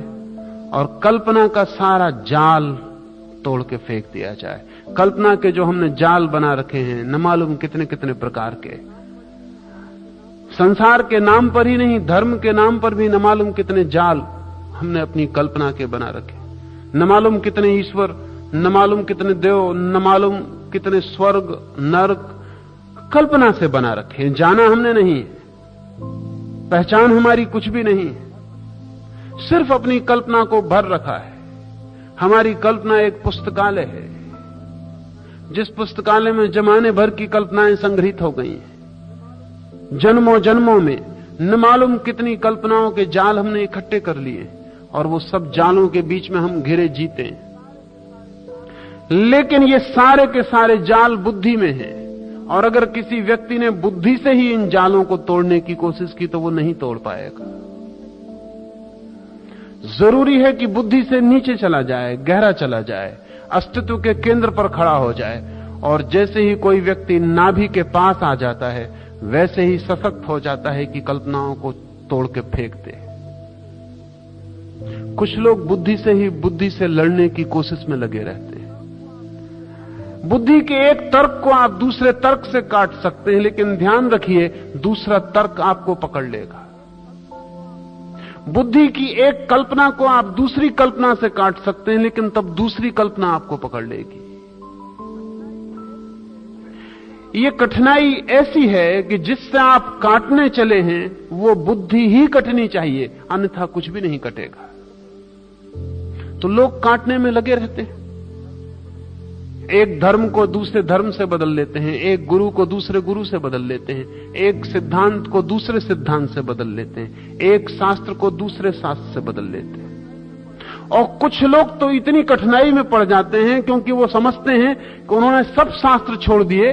और कल्पना का सारा जाल तोड़ के फेंक दिया जाए। कल्पना के जो हमने जाल बना रखे हैं, न मालूम कितने कितने प्रकार के, संसार के नाम पर ही नहीं, धर्म के नाम पर भी न मालूम कितने जाल हमने अपनी कल्पना के बना रखे। न मालूम कितने ईश्वर, न मालूम कितने देव, न मालूम कितने स्वर्ग नरक कल्पना से बना रखे हैं। जाना हमने नहीं, पहचान हमारी कुछ भी नहीं, सिर्फ अपनी कल्पना को भर रखा है। हमारी कल्पना एक पुस्तकालय है, जिस पुस्तकालय में जमाने भर की कल्पनाएं संग्रहित हो गई हैं। जन्मों जन्मों में न मालूम कितनी कल्पनाओं के जाल हमने इकट्ठे कर लिए, और वो सब जालों के बीच में हम घिरे जीते हैं। लेकिन ये सारे के सारे जाल बुद्धि में हैं, और अगर किसी व्यक्ति ने बुद्धि से ही इन जालों को तोड़ने की कोशिश की तो वो नहीं तोड़ पाएगा। जरूरी है कि बुद्धि से नीचे चला जाए, गहरा चला जाए, अस्तित्व के केंद्र पर खड़ा हो जाए, और जैसे ही कोई व्यक्ति नाभि के पास आ जाता है वैसे ही सशक्त हो जाता है कि कल्पनाओं को तोड़ के फेंक दे। कुछ लोग बुद्धि से ही बुद्धि से लड़ने की कोशिश में लगे रहते हैं। बुद्धि के एक तर्क को आप दूसरे तर्क से काट सकते हैं, लेकिन ध्यान रखिए दूसरा तर्क आपको पकड़ लेगा। बुद्धि की एक कल्पना को आप दूसरी कल्पना से काट सकते हैं, लेकिन तब दूसरी कल्पना आपको पकड़ लेगी। ये कठिनाई ऐसी है कि जिससे आप काटने चले हैं वो बुद्धि ही कटनी चाहिए, अन्यथा कुछ भी नहीं कटेगा। तो लोग काटने में लगे रहते हैं, एक धर्म को दूसरे धर्म से बदल लेते हैं, एक गुरु को दूसरे गुरु से बदल लेते हैं, एक सिद्धांत को दूसरे सिद्धांत से बदल लेते हैं, एक शास्त्र को दूसरे शास्त्र से बदल लेते हैं। और कुछ लोग तो इतनी कठिनाई में पड़ जाते हैं क्योंकि वो समझते हैं कि उन्होंने सब शास्त्र छोड़ दिए,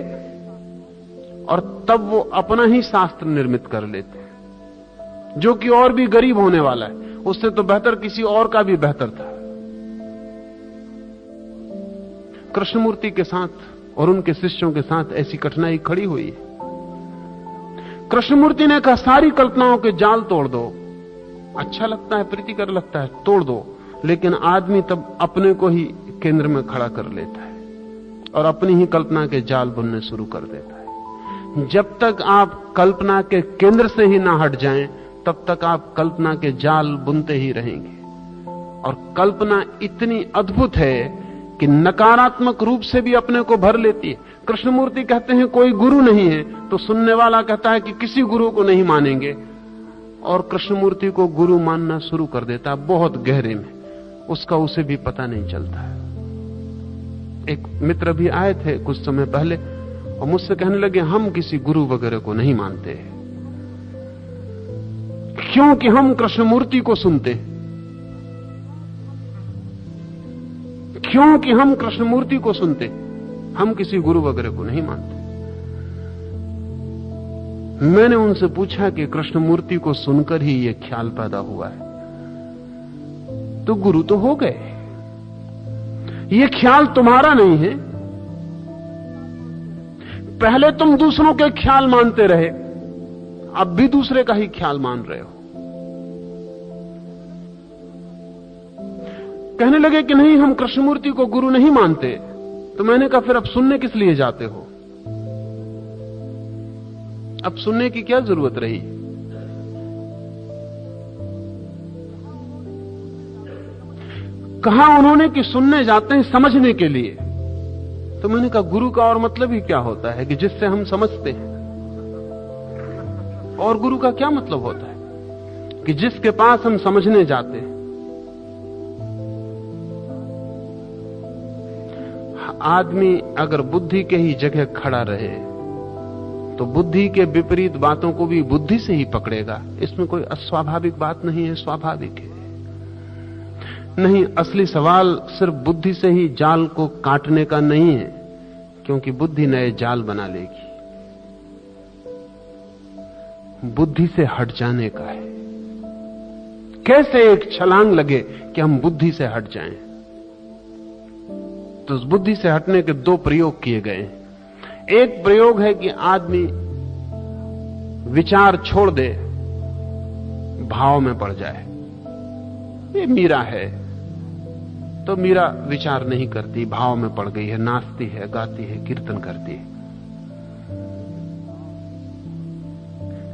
और तब वो अपना ही शास्त्र निर्मित कर लेते हैं, जो कि और भी गरीब होने वाला है, उससे तो बेहतर किसी और का भी बेहतर था। कृष्णमूर्ति के साथ और उनके शिष्यों के साथ ऐसी कठिनाई खड़ी हुई है। कृष्णमूर्ति ने कहा सारी कल्पनाओं के जाल तोड़ दो, अच्छा लगता है, प्रीतिकर लगता है, तोड़ दो, लेकिन आदमी तब अपने को ही केंद्र में खड़ा कर लेता है और अपनी ही कल्पना के जाल बुनने शुरू कर देता है। जब तक आप कल्पना के केंद्र से ही ना हट जाएं, तब तक आप कल्पना के जाल बुनते ही रहेंगे। और कल्पना इतनी अद्भुत है कि नकारात्मक रूप से भी अपने को भर लेती है। कृष्णमूर्ति कहते हैं कोई गुरु नहीं है, तो सुनने वाला कहता है कि किसी गुरु को नहीं मानेंगे, और कृष्णमूर्ति को गुरु मानना शुरू कर देता है बहुत गहरे में, उसका उसे भी पता नहीं चलता है। एक मित्र भी आए थे कुछ समय पहले और मुझसे कहने लगे हम किसी गुरु वगैरह को नहीं मानते, क्योंकि हम कृष्णमूर्ति को सुनते, क्योंकि हम कृष्णमूर्ति को सुनते, हम किसी गुरु वगैरह को नहीं मानते। मैंने उनसे पूछा कि कृष्णमूर्ति को सुनकर ही यह ख्याल पैदा हुआ है, तो गुरु तो हो गए, यह ख्याल तुम्हारा नहीं है। पहले तुम दूसरों के ख्याल मानते रहे, अब भी दूसरे का ही ख्याल मान रहे हो। कहने लगे कि नहीं, हम कृष्णमूर्ति को गुरु नहीं मानते। तो मैंने कहा फिर अब सुनने किस लिए जाते हो? अब सुनने की क्या जरूरत रही? कहा उन्होंने कि सुनने जाते हैं समझने के लिए। तो मैंने कहा गुरु का और मतलब ही क्या होता है कि जिससे हम समझते हैं? और गुरु का क्या मतलब होता है कि जिसके पास हम समझने जाते हैं? आदमी अगर बुद्धि के ही जगह खड़ा रहे तो बुद्धि के विपरीत बातों को भी बुद्धि से ही पकड़ेगा। इसमें कोई अस्वाभाविक बात नहीं है, स्वाभाविक है। नहीं, असली सवाल सिर्फ बुद्धि से ही जाल को काटने का नहीं है, क्योंकि बुद्धि नए जाल बना लेगी। बुद्धि से हट जाने का है। कैसे एक छलांग लगे कि हम बुद्धि से हट जाएं? तो उस बुद्धि से हटने के दो प्रयोग किए गए हैं। एक प्रयोग है कि आदमी विचार छोड़ दे, भाव में पड़ जाए। ये मीरा है तो मीरा विचार नहीं करती, भाव में पड़ गई है, नाचती है, गाती है, कीर्तन करती है।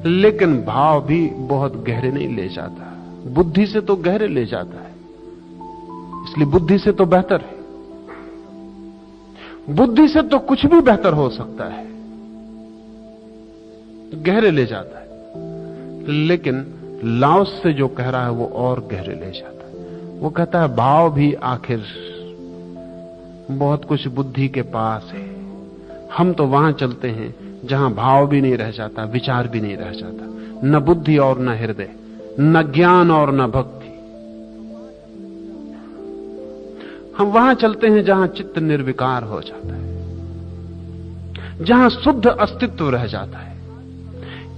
लेकिन भाव भी बहुत गहरे नहीं ले जाता, बुद्धि से तो गहरे ले जाता है। इसलिए बुद्धि से तो बेहतर है। बुद्धि से तो कुछ भी बेहतर हो सकता है, गहरे ले जाता है। लेकिन लाओस से जो कह रहा है वो और गहरे ले जाता है। वो कहता है भाव भी आखिर बहुत कुछ बुद्धि के पास है। हम तो वहां चलते हैं जहां भाव भी नहीं रह जाता, विचार भी नहीं रह जाता, न बुद्धि और न हृदय, न ज्ञान और न भक्ति। हम वहां चलते हैं जहां चित्त निर्विकार हो जाता है, जहां शुद्ध अस्तित्व रह जाता है।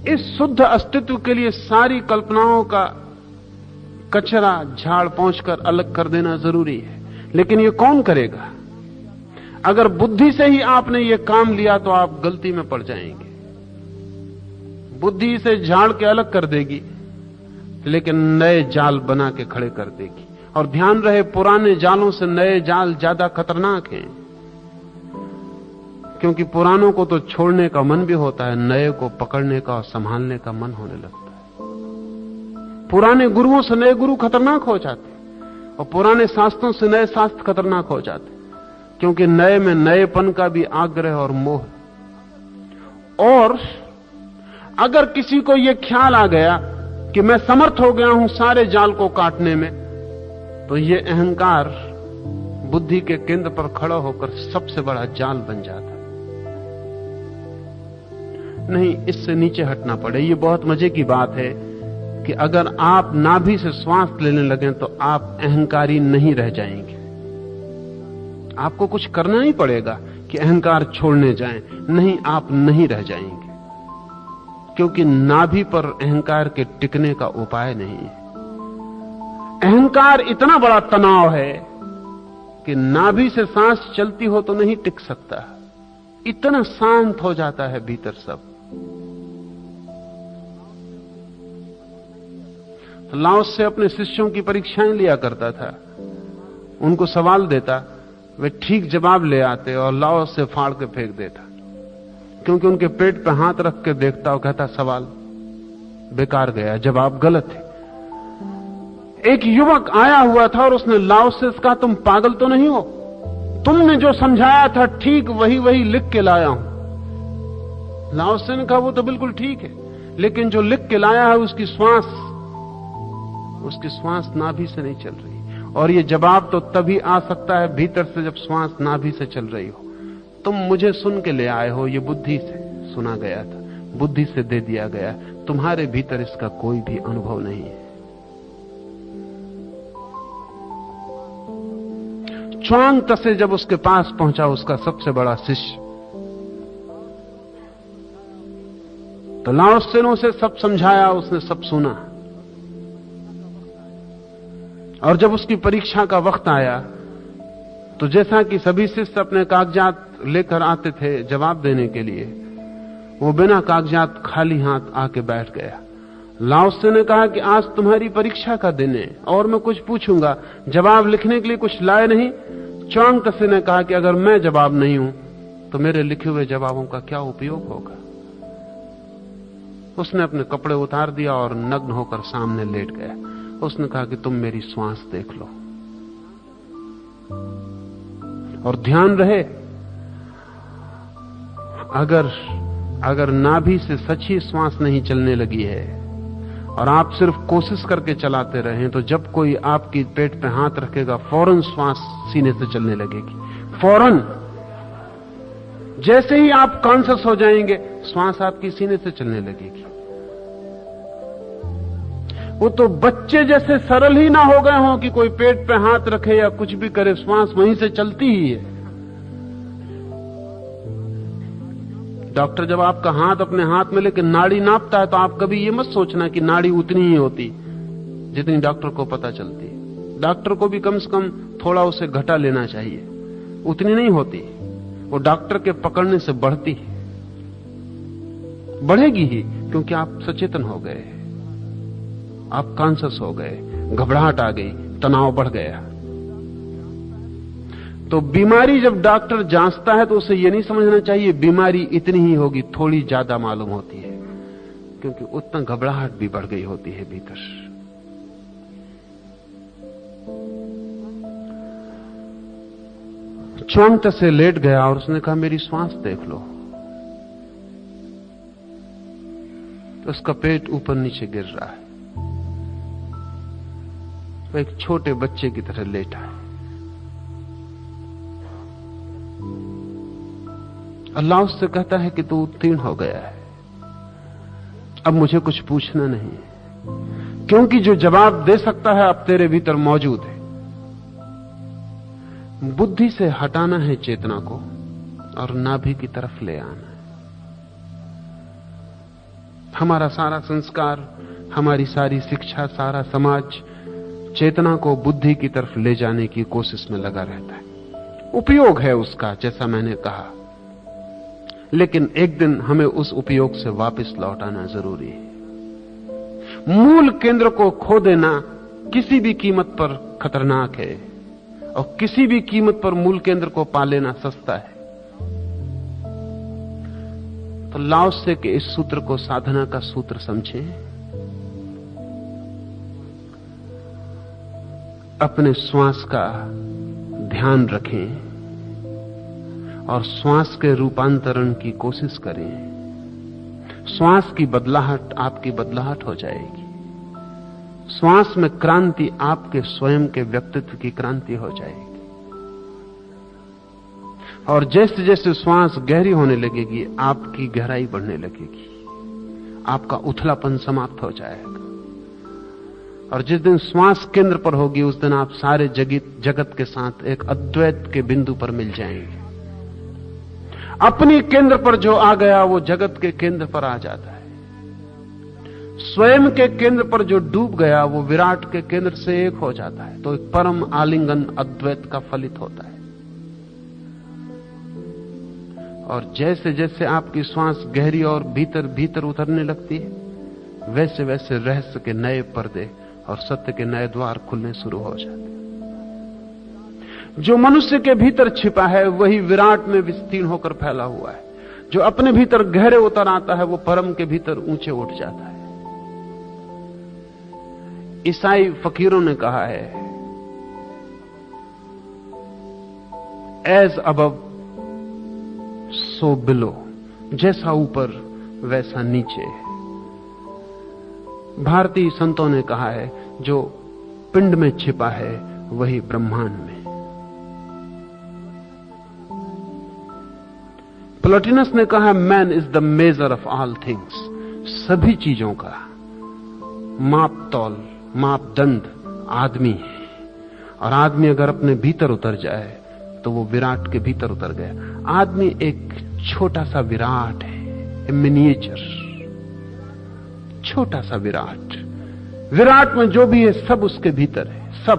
इस शुद्ध अस्तित्व के लिए सारी कल्पनाओं का कचरा झाड़ पहुंचकर अलग कर देना जरूरी है। लेकिन ये कौन करेगा? अगर बुद्धि से ही आपने ये काम लिया तो आप गलती में पड़ जाएंगे। बुद्धि से झाड़ के अलग कर देगी, लेकिन नए जाल बना के खड़े कर देगी। और ध्यान रहे, पुराने जालों से नए जाल ज्यादा खतरनाक हैं, क्योंकि पुरानों को तो छोड़ने का मन भी होता है, नए को पकड़ने का और संभालने का मन होने लगता है। पुराने गुरुओं से नए गुरु खतरनाक हो जाते, और पुराने शास्त्रों से नए शास्त्र खतरनाक हो जाते, क्योंकि नए में नएपन का भी आग्रह और मोह। और अगर किसी को यह ख्याल आ गया कि मैं समर्थ हो गया हूं सारे जाल को काटने में, तो यह अहंकार बुद्धि के केंद्र पर खड़ा होकर सबसे बड़ा जाल बन जाता है। नहीं, इससे नीचे हटना पड़े। यह बहुत मजे की बात है कि अगर आप नाभि से श्वास लेने लगे तो आप अहंकारी नहीं रह जाएंगे। आपको कुछ करना नहीं पड़ेगा कि अहंकार छोड़ने जाएं। नहीं, आप नहीं रह जाएंगे, क्योंकि नाभि पर अहंकार के टिकने का उपाय नहीं है। अहंकार इतना बड़ा तनाव है कि नाभि से सांस चलती हो तो नहीं टिक सकता। इतना शांत हो जाता है भीतर सब। लाओस से अपने शिष्यों की परीक्षाएं लिया करता था। उनको सवाल देता, वे ठीक जवाब ले आते और लाओस से फाड़ के फेंक देता, क्योंकि उनके पेट पे हाथ रख के देखता और कहता सवाल बेकार गया, जवाब गलत है। एक युवक आया हुआ था और उसने लाओस से कहा, तुम पागल तो नहीं हो? तुमने जो समझाया था ठीक वही वही लिख के लाया हूं। लाओस ने कहा वो तो बिल्कुल ठीक है, लेकिन जो लिख के लाया है उसकी श्वास नाभि से नहीं चल रही। और ये जवाब तो तभी आ सकता है भीतर से जब श्वास नाभि से चल रही हो। तुम मुझे सुन के ले आए हो, ये बुद्धि से सुना गया था, बुद्धि से दे दिया गया। तुम्हारे भीतर इसका कोई भी अनुभव नहीं है। च्वांग तसे जब उसके पास पहुंचा, उसका सबसे बड़ा शिष्य, तो लाओस ने उसे सब समझाया, उसने सब सुना। और जब उसकी परीक्षा का वक्त आया तो जैसा कि सभी शिष्य अपने कागजात लेकर आते थे जवाब देने के लिए, वो बिना कागजात खाली हाथ आके बैठ गया। लाओत्से ने कहा कि आज तुम्हारी परीक्षा का दिन है और मैं कुछ पूछूंगा, जवाब लिखने के लिए कुछ लाए नहीं। च्वांग त्से ने कहा कि अगर मैं जवाब नहीं हूं तो मेरे लिखे हुए जवाबों का क्या उपयोग होगा। उसने अपने कपड़े उतार दिया और नग्न होकर सामने लेट गया। उसने कहा कि तुम मेरी श्वास देख लो और ध्यान रहे, अगर नाभि से सच्ची श्वास नहीं चलने लगी है और आप सिर्फ कोशिश करके चलाते रहे तो जब कोई आपकी पेट पे हाथ रखेगा फौरन श्वास सीने से चलने लगेगी। फौरन जैसे ही आप कॉन्शियस हो जाएंगे श्वास आपकी सीने से चलने लगेगी। वो तो बच्चे जैसे सरल ही ना हो गए हों कि कोई पेट पे हाथ रखे या कुछ भी करे, श्वास वहीं से चलती ही है। डॉक्टर जब आपका हाथ अपने हाथ में लेकर नाड़ी नापता है तो आप कभी ये मत सोचना कि नाड़ी उतनी ही होती जितनी डॉक्टर को पता चलती है। डॉक्टर को भी कम से कम थोड़ा उसे घटा लेना चाहिए, उतनी नहीं होती। वो डॉक्टर के पकड़ने से बढ़ती है, बढ़ेगी ही, क्योंकि आप सचेतन हो गए, आप कॉन्शियस हो गए, घबराहट आ गई, तनाव बढ़ गया। तो बीमारी जब डॉक्टर जांचता है तो उसे यह नहीं समझना चाहिए बीमारी इतनी ही होगी, थोड़ी ज्यादा मालूम होती है, क्योंकि उतना घबराहट भी बढ़ गई होती है भीतर। च्वांग त्से लेट गया और उसने कहा मेरी श्वास देख लो। तो उसका पेट ऊपर नीचे गिर रहा है, वो एक छोटे बच्चे की तरह लेटा है। अल्लाह उससे कहता है कि तू उत्तीर्ण हो गया है, अब मुझे कुछ पूछना नहीं, क्योंकि जो जवाब दे सकता है अब तेरे भीतर मौजूद है। बुद्धि से हटाना है चेतना को और नाभि की तरफ ले आना है। हमारा सारा संस्कार, हमारी सारी शिक्षा, सारा समाज चेतना को बुद्धि की तरफ ले जाने की कोशिश में लगा रहता है। उपयोग है उसका, जैसा मैंने कहा, लेकिन एक दिन हमें उस उपयोग से वापस लौटाना जरूरी है। मूल केंद्र को खो देना किसी भी कीमत पर खतरनाक है और किसी भी कीमत पर मूल केंद्र को पा लेना सस्ता है। तो लाओत्से के इस सूत्र को साधना का सूत्र समझें। अपने श्वास का ध्यान रखें और श्वास के रूपांतरण की कोशिश करें। श्वास की बदलाहट आपकी बदलाहट हो जाएगी। श्वास में क्रांति आपके स्वयं के व्यक्तित्व की क्रांति हो जाएगी। और जैसे जैसे श्वास गहरी होने लगेगी आपकी गहराई बढ़ने लगेगी, आपका उथलापन समाप्त हो जाएगा। और जिस दिन श्वास केंद्र पर होगी उस दिन आप सारे जगत के साथ एक अद्वैत के बिंदु पर मिल जाएंगे। अपनी केंद्र पर जो आ गया वो जगत के केंद्र पर आ जाता है। स्वयं के केंद्र पर जो डूब गया वो विराट के केंद्र से एक हो जाता है। तो एक परम आलिंगन अद्वैत का फलित होता है। और जैसे जैसे आपकी श्वास गहरी और भीतर भीतर उतरने लगती है वैसे वैसे रहस्य के नए पर्दे और सत्य के नए द्वार खुलने शुरू हो जाते हैं। जो मनुष्य के भीतर छिपा है वही विराट में विस्तीर्ण होकर फैला हुआ है। जो अपने भीतर गहरे उतर आता है वो परम के भीतर ऊंचे उठ जाता है। ईसाई फकीरों ने कहा है, एज अबव सो बिलो, जैसा ऊपर वैसा नीचे। भारतीय संतों ने कहा है, जो पिंड में छिपा है वही ब्रह्मांड में। प्लोटिनस ने कहा, man is the measure of all things. सभी चीजों का माप तौल, मापदंड आदमी है। और आदमी अगर अपने भीतर उतर जाए तो वो विराट के भीतर उतर गया। आदमी एक छोटा सा विराट है, मिनिएचर, छोटा सा विराट। विराट में जो भी है सब उसके भीतर है। सब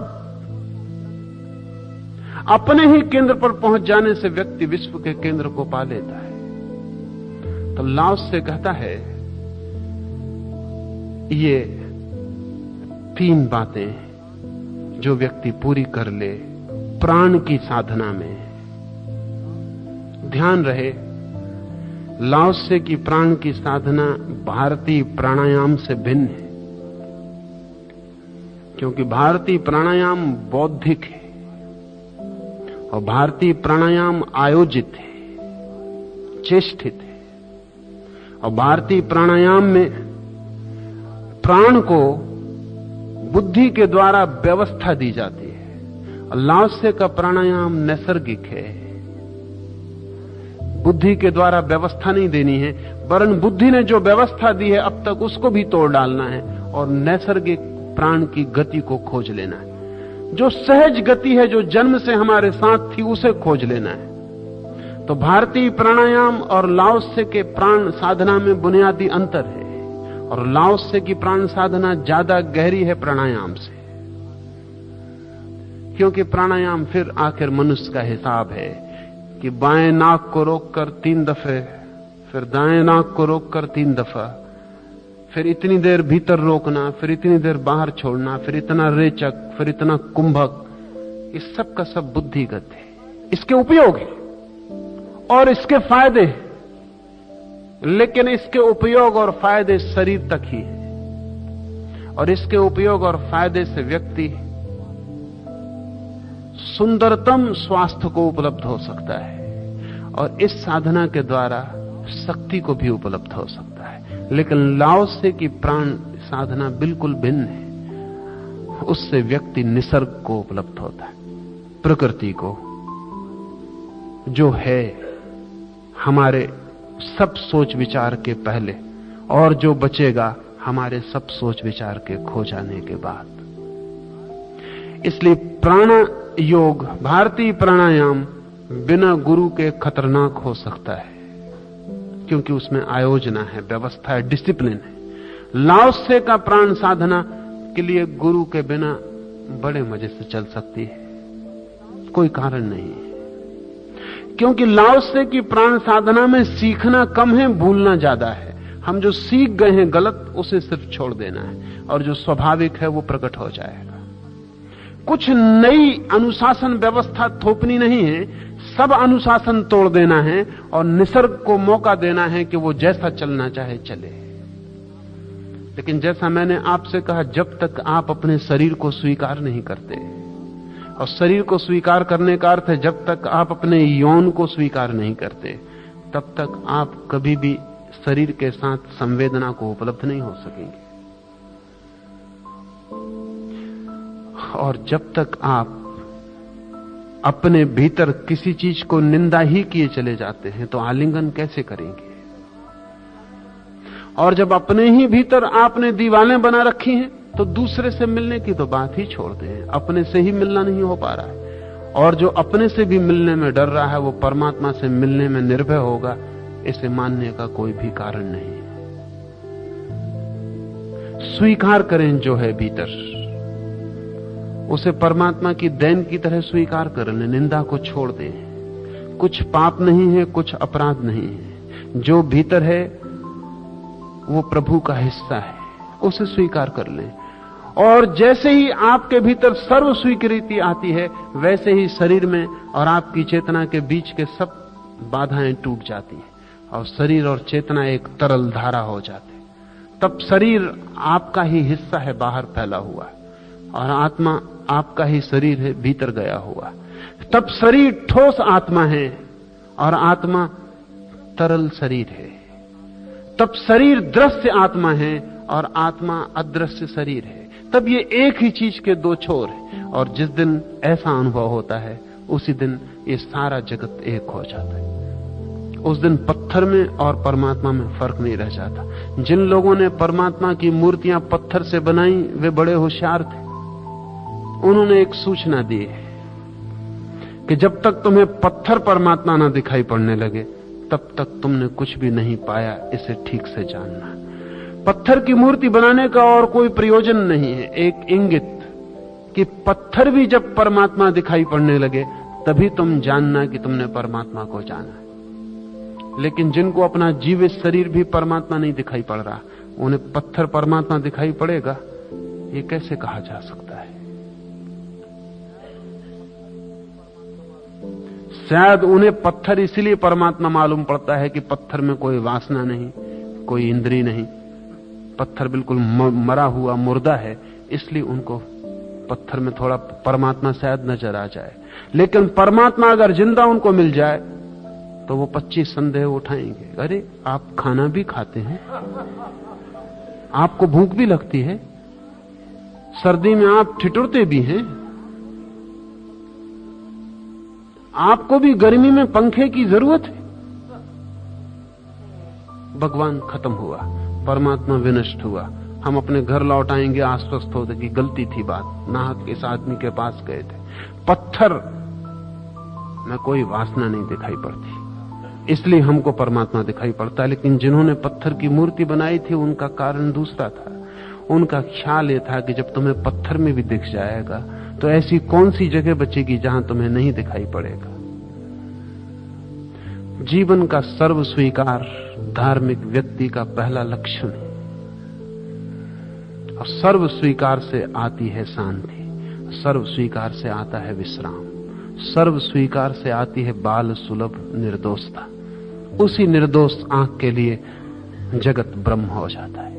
अपने ही केंद्र पर पहुंच जाने से व्यक्ति विश्व के केंद्र को पा लेता है। तो लाओत्से कहता है, ये 3 बातें जो व्यक्ति पूरी कर ले प्राण की साधना में। ध्यान रहे, लाओत्से की प्राण की साधना भारतीय प्राणायाम से भिन्न है, क्योंकि भारतीय प्राणायाम बौद्धिक है और भारतीय प्राणायाम आयोजित है, चेष्टित है। और भारतीय प्राणायाम में प्राण को बुद्धि के द्वारा व्यवस्था दी जाती है और लाओत्से का प्राणायाम नैसर्गिक है। बुद्धि के द्वारा व्यवस्था नहीं देनी है, वरन बुद्धि ने जो व्यवस्था दी है अब तक उसको भी तोड़ डालना है और नैसर्गिक प्राण की गति को खोज लेना है। जो सहज गति है, जो जन्म से हमारे साथ थी, उसे खोज लेना है। तो भारतीय प्राणायाम और लाओत्से के प्राण साधना में बुनियादी अंतर है, और लाओत्से की प्राण साधना ज्यादा गहरी है प्राणायाम से, क्योंकि प्राणायाम फिर आखिर मनुष्य का हिसाब है कि बाएं नाक को रोककर 3 दफे, फिर दाएं नाक को रोककर 3 दफा, फिर इतनी देर भीतर रोकना, फिर इतनी देर बाहर छोड़ना, फिर इतना रेचक, फिर इतना कुंभक। इस सब का सब बुद्धिगत है। इसके उपयोग है और इसके फायदे हैं, लेकिन इसके उपयोग और फायदे शरीर तक ही है। और इसके उपयोग और फायदे से व्यक्ति सुंदरतम स्वास्थ्य को उपलब्ध हो सकता है और इस साधना के द्वारा शक्ति को भी उपलब्ध हो सकता है। लेकिन लाओत्से की प्राण साधना बिल्कुल भिन्न है। उससे व्यक्ति निसर्ग को उपलब्ध होता है, प्रकृति को, जो है हमारे सब सोच विचार के पहले और जो बचेगा हमारे सब सोच विचार के खो जाने के बाद। इसलिए प्राण योग, भारतीय प्राणायाम बिना गुरु के खतरनाक हो सकता है, क्योंकि उसमें आयोजना है, व्यवस्था है, डिसिप्लिन है। लाओत्से का प्राण साधना के लिए गुरु के बिना बड़े मजे से चल सकती है, कोई कारण नहीं है। क्योंकि लाओत्से की प्राण साधना में सीखना कम है, भूलना ज्यादा है। हम जो सीख गए हैं गलत, उसे सिर्फ छोड़ देना है और जो स्वाभाविक है वो प्रकट हो जाएगा। कुछ नई अनुशासन व्यवस्था थोपनी नहीं है, सब अनुशासन तोड़ देना है और निसर्ग को मौका देना है कि वो जैसा चलना चाहे चले। लेकिन जैसा मैंने आपसे कहा, जब तक आप अपने शरीर को स्वीकार नहीं करते, और शरीर को स्वीकार करने का अर्थ है जब तक आप अपने यौन को स्वीकार नहीं करते, तब तक आप कभी भी शरीर के साथ संवेदना को उपलब्ध नहीं हो सकेंगे। और जब तक आप अपने भीतर किसी चीज को निंदा ही किए चले जाते हैं तो आलिंगन कैसे करेंगे? और जब अपने ही भीतर आपने दीवारें बना रखी हैं तो दूसरे से मिलने की तो बात ही छोड़ दें, अपने से ही मिलना नहीं हो पा रहा है। और जो अपने से भी मिलने में डर रहा है वो परमात्मा से मिलने में निर्भय होगा, इसे मानने का कोई भी कारण नहीं। स्वीकार करें जो है भीतर, उसे परमात्मा की देन की तरह स्वीकार कर लें, निंदा को छोड़ दें। कुछ पाप नहीं है, कुछ अपराध नहीं है। जो भीतर है वो प्रभु का हिस्सा है, उसे स्वीकार कर लें। और जैसे ही आपके भीतर सर्व स्वीकृति आती है, वैसे ही शरीर में और आपकी चेतना के बीच के सब बाधाएं टूट जाती हैं और शरीर और चेतना एक तरल धारा हो जाते। तब शरीर आपका ही हिस्सा है, बाहर फैला हुआ है, और आत्मा आपका ही शरीर है, भीतर गया हुआ। तब शरीर ठोस आत्मा है और आत्मा तरल शरीर है। तब शरीर दृश्य आत्मा है और आत्मा अदृश्य शरीर है। तब ये एक ही चीज के दो छोर हैं। और जिस दिन ऐसा अनुभव होता है उसी दिन ये सारा जगत एक हो जाता है। उस दिन पत्थर में और परमात्मा में फर्क नहीं रह जाता। जिन लोगों ने परमात्मा की मूर्तियां पत्थर से बनाई वे बड़े होशियार थे। उन्होंने एक सूचना दी कि जब तक तुम्हें पत्थर परमात्मा ना दिखाई पड़ने लगे तब तक तुमने कुछ भी नहीं पाया, इसे ठीक से जानना। पत्थर की मूर्ति बनाने का और कोई प्रयोजन नहीं है, एक इंगित कि पत्थर भी जब परमात्मा दिखाई पड़ने लगे तभी तुम जानना कि तुमने परमात्मा को जाना। लेकिन जिनको अपना जीवित शरीर भी परमात्मा नहीं दिखाई पड़ रहा, उन्हें पत्थर परमात्मा दिखाई पड़ेगा, ये कैसे कहा जा सकता है? शायद उन्हें पत्थर इसलिए परमात्मा मालूम पड़ता है कि पत्थर में कोई वासना नहीं, कोई इंद्रिय नहीं, पत्थर बिल्कुल मरा हुआ मुर्दा है, इसलिए उनको पत्थर में थोड़ा परमात्मा शायद नजर आ जाए। लेकिन परमात्मा अगर जिंदा उनको मिल जाए तो वो 25 संदेह उठाएंगे। अरे आप खाना भी खाते हैं, आपको भूख भी लगती है, सर्दी में आप ठिठुरते भी हैं, आपको भी गर्मी में पंखे की जरूरत है। भगवान खत्म हुआ, परमात्मा विनष्ट हुआ। हम अपने घर लौट आएंगे आश्वस्त होते कि गलती थी बात, नाहक इस आदमी के पास गए थे। पत्थर में कोई वासना नहीं दिखाई पड़ती, इसलिए हमको परमात्मा दिखाई पड़ता है। लेकिन जिन्होंने पत्थर की मूर्ति बनाई थी उनका कारण दूसरा था। उनका ख्याल यह था कि जब तुम्हें पत्थर में भी दिख जाएगा तो ऐसी कौन सी जगह बचेगी जहां तुम्हें नहीं दिखाई पड़ेगा। जीवन का सर्व स्वीकार धार्मिक व्यक्ति का पहला लक्षण है, और सर्व स्वीकार से आती है शांति, सर्व स्वीकार से आता है विश्राम, सर्व स्वीकार से आती है बाल सुलभ निर्दोषता। उसी निर्दोष आंख के लिए जगत ब्रह्म हो जाता है।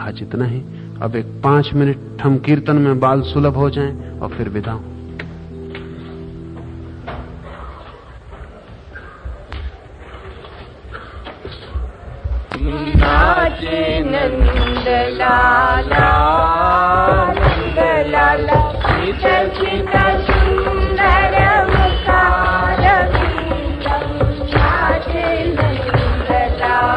आज इतना ही। अब एक 5 मिनट हम कीर्तन में बाल सुलभ हो जाएं और फिर विदा हो। नाचे नंद लाला नंद लाला सीता सीता सुंदर मुखार बिंदम। नाचे नंद लाला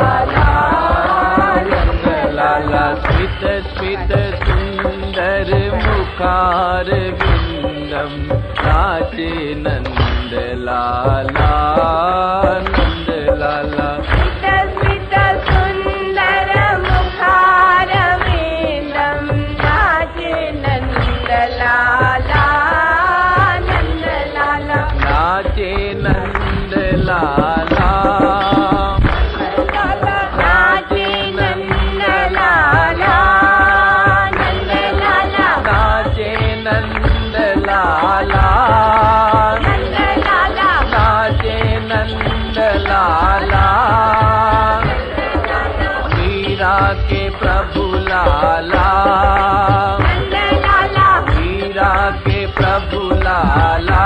नंद लाला सीता सीता सुंदर मुखार बिंदम। नाचे नंद लाला नंद लाला मीरा के प्रभु लाला